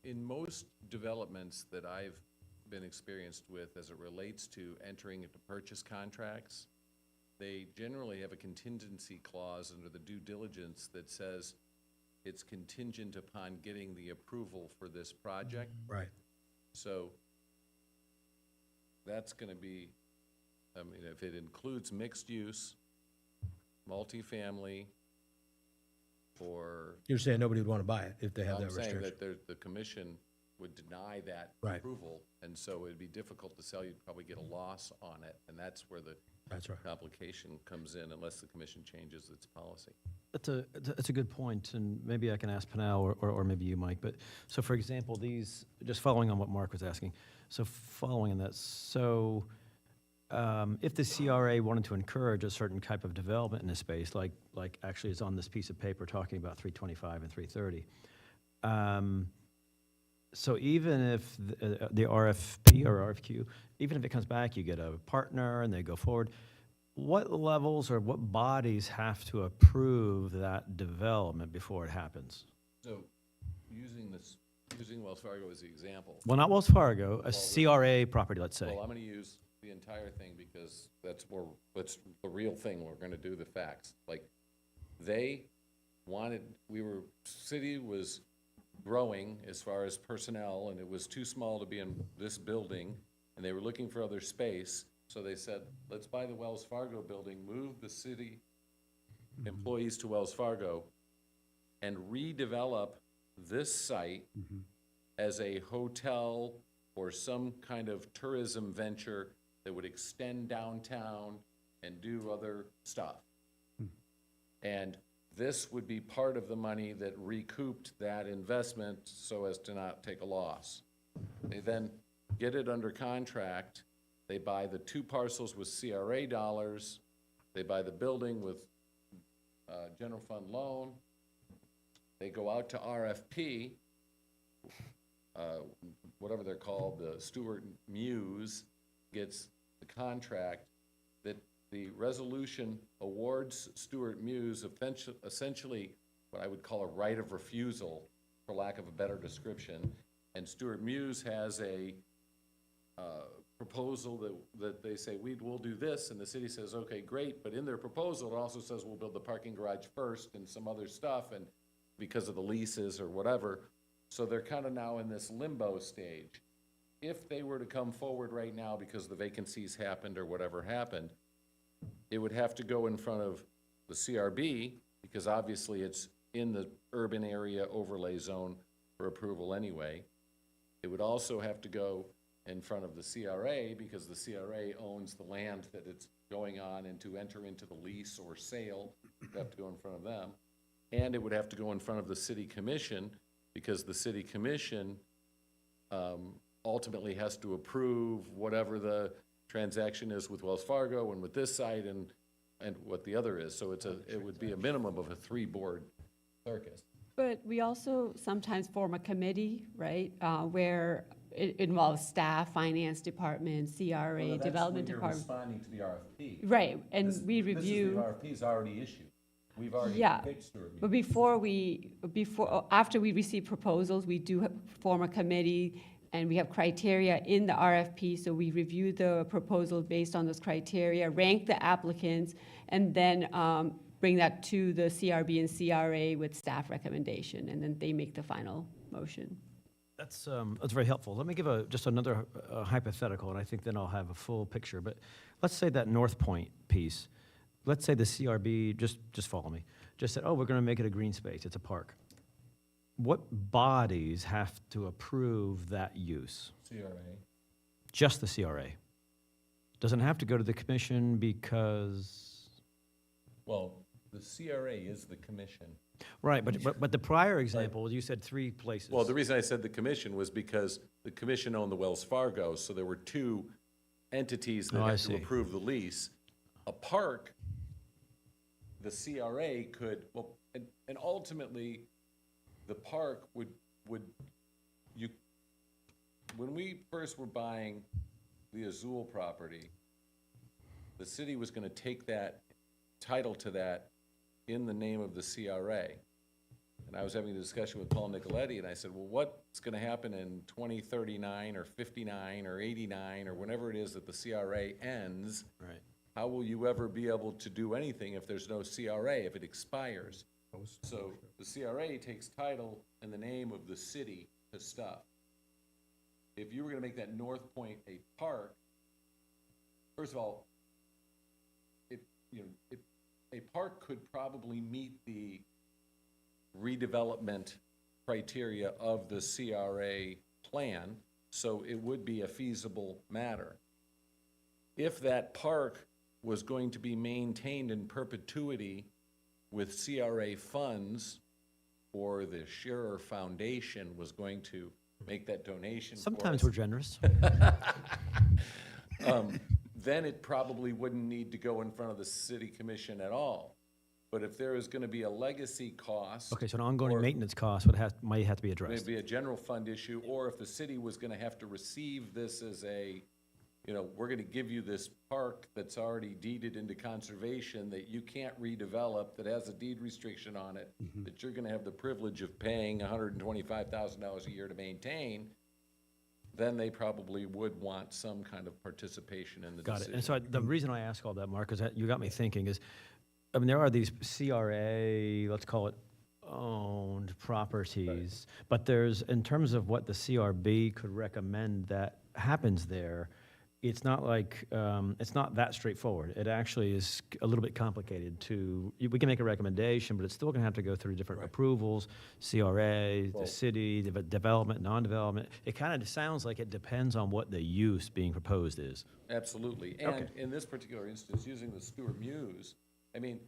Speaker 9: In most developments that I've been experienced with as it relates to entering into purchase contracts, they generally have a contingency clause under the due diligence that says it's contingent upon getting the approval for this project.
Speaker 2: Right.
Speaker 9: So that's gonna be, I mean, if it includes mixed use, multifamily, or
Speaker 2: You're saying nobody would want to buy it if they have
Speaker 9: I'm
Speaker 2: that
Speaker 9: saying
Speaker 2: restriction?
Speaker 9: that the commission would deny that
Speaker 2: Right.
Speaker 9: approval, and so it'd be difficult to sell, you'd probably get a loss on it, and that's where the
Speaker 2: That's right.
Speaker 9: complication comes in unless the commission changes its policy.
Speaker 1: That's a good point, and maybe I can ask Panel or maybe you, Mike. But, so for example, these, just following on what Mark was asking, so following on that, so if the CRA wanted to encourage a certain type of development in this space, like actually is on this piece of paper talking about 325 and 330, so even if the RFP or RFQ, even if it comes back, you get a partner and they go forward, what levels or what bodies have to approve that development before it happens?
Speaker 9: So, using Wells Fargo as the example,
Speaker 1: Well, not Wells Fargo, a CRA property, let's say.
Speaker 9: well, I'm gonna use the entire thing because that's the real thing, we're gonna do the facts. Like, they wanted, city was growing as far as personnel, and it was too small to be in this building, and they were looking for other space, so they said, let's buy the Wells Fargo building, move the city employees to Wells Fargo, and redevelop this site as a hotel or some kind of tourism venture that would extend downtown and do other stuff. And this would be part of the money that recouped that investment so as to not take a loss. They then get it under contract, they buy the 2 parcels with CRA dollars, they buy the building with general fund loan, they go out to RFP, whatever they're called, the Stewart Muse gets the contract, that the resolution awards Stewart Muse essentially what I would call a right of refusal, for lack of a better description. And Stewart Muse has a proposal that they say, we'll do this, and the city says, okay, great, but in their proposal, it also says we'll build the parking garage first and some other stuff, and because of the leases or whatever, so they're kind of now in this limbo stage. If they were to come forward right now because the vacancies happened or whatever happened, it would have to go in front of the CRB, because obviously it's in the urban area overlay zone for approval anyway. It would also have to go in front of the CRA, because the CRA owns the land that it's going on, and to enter into the lease or sale, you have to go in front of them. and it would have to go in front of the city commission, because the city commission ultimately has to approve whatever the transaction is with Wells Fargo and with this site and what the other is. So it would be a minimum of a 3-board circus.
Speaker 7: But we also sometimes form a committee, right, where it involves staff, finance department, CRA, development department.
Speaker 9: Responding to the RFP.
Speaker 7: Right, and we
Speaker 9: This
Speaker 7: review.
Speaker 9: RFP is already issued. We've already
Speaker 7: Yeah,
Speaker 9: picked Stewart
Speaker 7: but
Speaker 9: Mutual.
Speaker 7: after we receive proposals, we do form a committee, and we have criteria in the RFP, so we review the proposal based on those criteria, rank the applicants, and then bring that to the CRB and CRA with staff recommendation, and then they make the final motion.
Speaker 1: That's very helpful. Let me give just another hypothetical, and I think then I'll have a full picture. But let's say that North Point piece, let's say the CRB, just follow me, just said, oh, we're going to make it a green space, it's a park. What bodies have to approve that use?
Speaker 9: CRA.
Speaker 1: Just the CRA? Doesn't have to go to the commission because...
Speaker 9: Well, the CRA is the commission.
Speaker 1: Right, but the prior example, you said 3 places.
Speaker 9: Well, the reason I said the commission was because the commission owned the Wells Fargo, so there were 2 entities that
Speaker 1: Oh, I
Speaker 9: had to
Speaker 1: see.
Speaker 9: approve the lease. A park, the CRA could, well, and ultimately, the park would, when we first were buying the Azul property, the city was gonna take that title to that in the name of the CRA. And I was having a discussion with Paul Nicoletti, and I said, well, what's gonna happen in 2039 or 59 or 89 or whenever it is that the CRA ends?
Speaker 1: Right.
Speaker 9: How will you ever be able to do anything if there's no CRA, if it expires? So the CRA takes title in the name of the city to stuff. If you were gonna make that North Point a park, first of all, a park could probably meet the redevelopment criteria of the CRA plan, so it would be a feasible matter. If that park was going to be maintained in perpetuity with CRA funds, or the Scherer Foundation was going to make that donation for
Speaker 1: Sometimes
Speaker 9: us,
Speaker 1: we're generous.
Speaker 9: then it probably wouldn't need to go in front of the city commission at all. But if there is gonna be a legacy cost.
Speaker 1: Okay, so an ongoing
Speaker 9: or
Speaker 1: maintenance cost might have to be addressed.
Speaker 9: maybe a general fund issue, or if the city was gonna have to receive this as a, we're gonna give you this park that's already deeded into conservation that you can't redevelop, that has a deed restriction on it, that you're gonna have the privilege of paying $125,000 a year to maintain, then they probably would want some kind of participation in the
Speaker 1: Got it.
Speaker 9: decision.
Speaker 1: And so the reason I ask all that, Mark, is that you got me thinking is, I mean, there are these CRA, let's call it owned properties, but there's, in terms of what the CRB could recommend that happens there, it's not like, it's not that straightforward. It actually is a little bit complicated we can make a recommendation, but it's still gonna have to go through different approvals, CRA, the city, development, non-development. It kind of sounds like it depends on what the use being proposed is.
Speaker 9: Absolutely. And in this particular instance, using the Stewart Muse, I mean,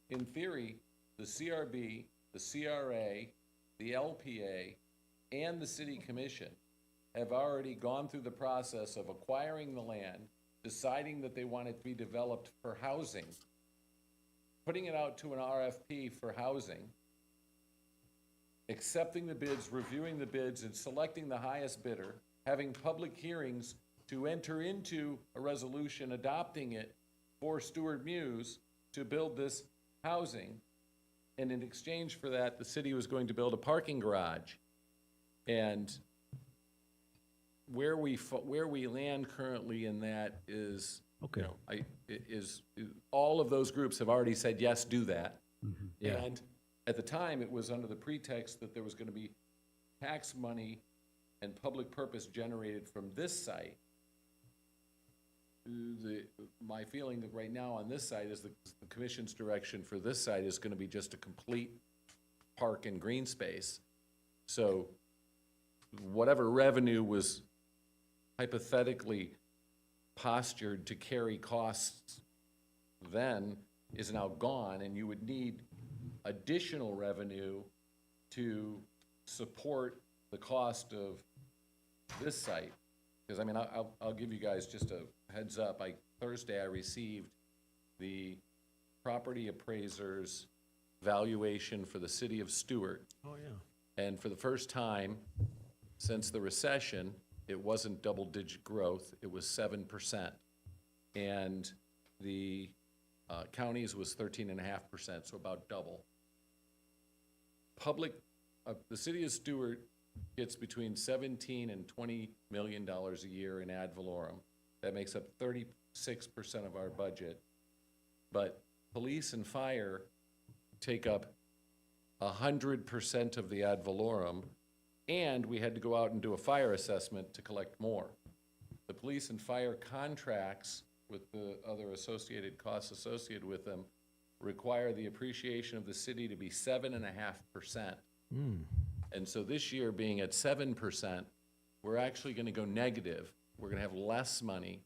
Speaker 9: in theory, the CRB, the CRA, the LPA, and the city commission have already gone through the process of acquiring the land, deciding that they want it to be developed for housing, putting it out to an RFP for housing, accepting the bids, reviewing the bids, and selecting the highest bidder, having public hearings to enter into a resolution adopting it for Stewart Muse to build this housing. And in exchange for that, the city was going to build a parking garage. And where we land currently in that is,
Speaker 1: Okay.
Speaker 9: all of those groups have already said, yes, do that.
Speaker 1: Yeah.
Speaker 9: And at the time, it was under the pretext that there was gonna be tax money and public purpose generated from this site. My feeling that right now on this site is the commission's direction for this site is gonna be just a complete park and green space. So whatever revenue was hypothetically postured to carry costs then is now gone, and you would need additional revenue to support the cost of this site. Because, I mean, I'll give you guys just a heads up. Thursday, I received the property appraiser's valuation for the city of Stewart.
Speaker 1: Oh, yeah.
Speaker 9: And for the first time since the recession, it wasn't double-digit growth, it was 7%. And the county's was 13.5%, so about double. The city of Stewart gets between 17 and $20 million a year in ad valorem. That makes up 36% of our budget. But police and fire take up 100% of the ad valorem, and we had to go out and do a fire assessment to collect more. The police and fire contracts with the other associated costs associated with them require the appreciation of the city to be 7.5%. And so this year, being at 7%, we're actually gonna go negative. We're gonna have less money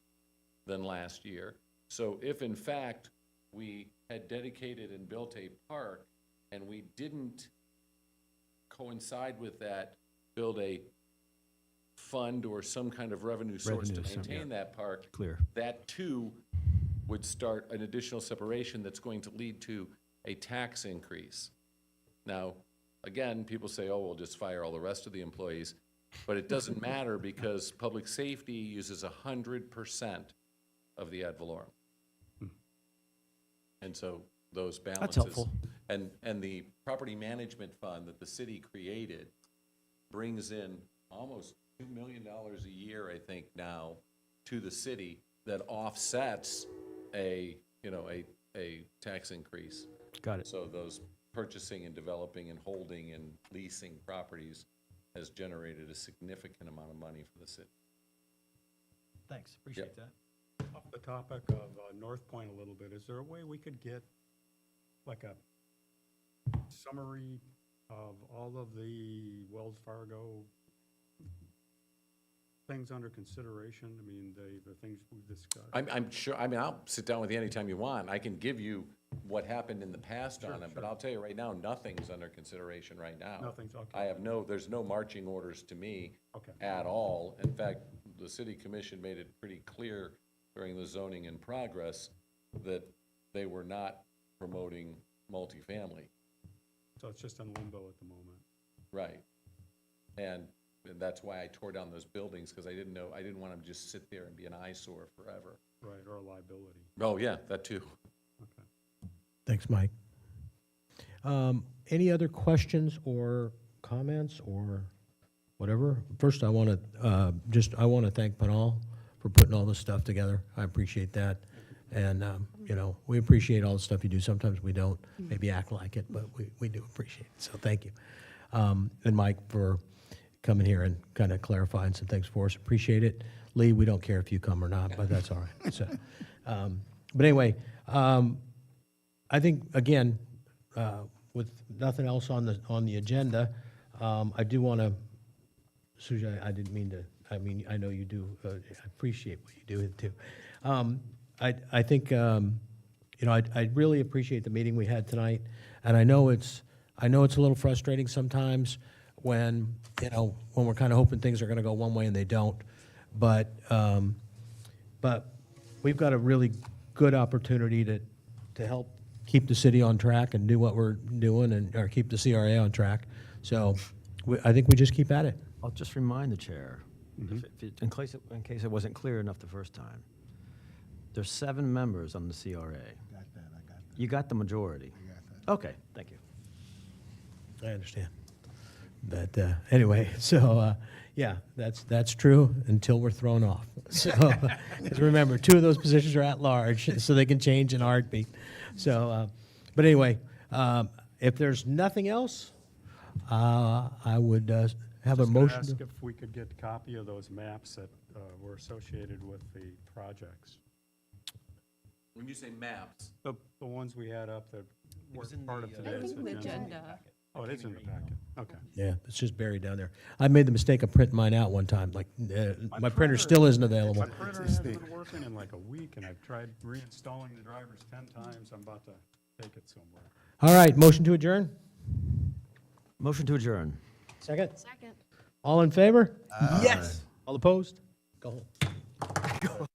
Speaker 9: than last year. So if in fact we had dedicated and built a park and we didn't coincide with that, build a fund or some kind of revenue source to
Speaker 1: Revenue,
Speaker 9: maintain that park,
Speaker 1: Clear.
Speaker 9: that too would start an additional separation that's going to lead to a tax increase. Now, again, people say, oh, we'll just fire all the rest of the employees, but it doesn't matter because public safety uses 100% of the ad valorem. And so those balances.
Speaker 1: helpful.
Speaker 9: And the property management fund that the city created brings in almost $2 million a year, I think now, to the city that offsets a tax increase.
Speaker 1: Got it.
Speaker 9: So those purchasing and developing and holding and leasing properties has generated a significant amount of money for the city.
Speaker 1: Thanks, appreciate that.
Speaker 6: Off the topic of North Point a little bit, is there a way we could get like a summary of all of the Wells Fargo things under consideration? I mean, the things we've discussed.
Speaker 9: I'm sure, I mean, I'll sit down with you anytime you want. I can give you what happened in the past on it, but I'll tell you right now, nothing's under consideration right now.
Speaker 6: Nothing's, okay.
Speaker 9: There's no marching orders to me
Speaker 6: Okay.
Speaker 9: at all. In fact, the city commission made it pretty clear during the zoning in progress that they were not promoting multifamily.
Speaker 6: So it's just in limbo at the moment.
Speaker 9: Right. And that's why I tore down those buildings, because I didn't want them to just sit there and be an eyesore forever.
Speaker 6: Right, or a liability.
Speaker 9: Oh, yeah, that too.
Speaker 6: Okay.
Speaker 2: Thanks, Mike. Any other questions or comments or whatever? First, I want to thank Panal for putting all this stuff together. I appreciate that. And, we appreciate all the stuff you do. Sometimes we don't maybe act like it, but we do appreciate it. So thank you. And Mike for coming here and kind of clarifying some things for us. Appreciate it. Lee, we don't care if you come or not, but that's all right. So, but anyway, I think, again, with nothing else on the agenda, I do want to, Suja, I didn't mean to, I know you do, I appreciate what you do too. I think, I really appreciate the meeting we had tonight, and I know it's a little frustrating sometimes when we're kind of hoping things are going to go one way and they don't, but we've got a really good opportunity to help keep the city on track and do what we're doing or keep the CRA on track. So I think we just keep at it.
Speaker 1: I'll just remind the chair, in case it wasn't clear enough the first time, there's 7 members on the CRA.
Speaker 5: Got that, I got that.
Speaker 1: You got the majority.
Speaker 5: I got that.
Speaker 1: Okay, thank you.
Speaker 2: I understand. But anyway, so yeah, that's true until we're thrown off. So 'cause remember, 2 of those positions are at large, so they can change in a heartbeat. So, but anyway, if there's nothing else, I would have a
Speaker 6: Just gonna
Speaker 2: motion.
Speaker 6: ask if we could get a copy of those maps that were associated with the projects.
Speaker 9: When you say maps,
Speaker 6: The ones we had up that were
Speaker 1: was in
Speaker 6: part of
Speaker 1: the,
Speaker 6: today's
Speaker 7: I think the
Speaker 6: agenda.
Speaker 7: agenda.
Speaker 6: Oh, it is in the packet. Okay.
Speaker 2: Yeah, it's just buried down there. I made the mistake of printing mine out one time. Like my printer still isn't available.
Speaker 6: My printer hasn't been working in like a week, and I've tried reinstalling the drivers 10 times. I'm about to take it somewhere.
Speaker 2: All right, motion to adjourn?
Speaker 1: Motion to adjourn.
Speaker 2: Second?
Speaker 4: Second.
Speaker 2: All in favor? Yes. All opposed? Go home.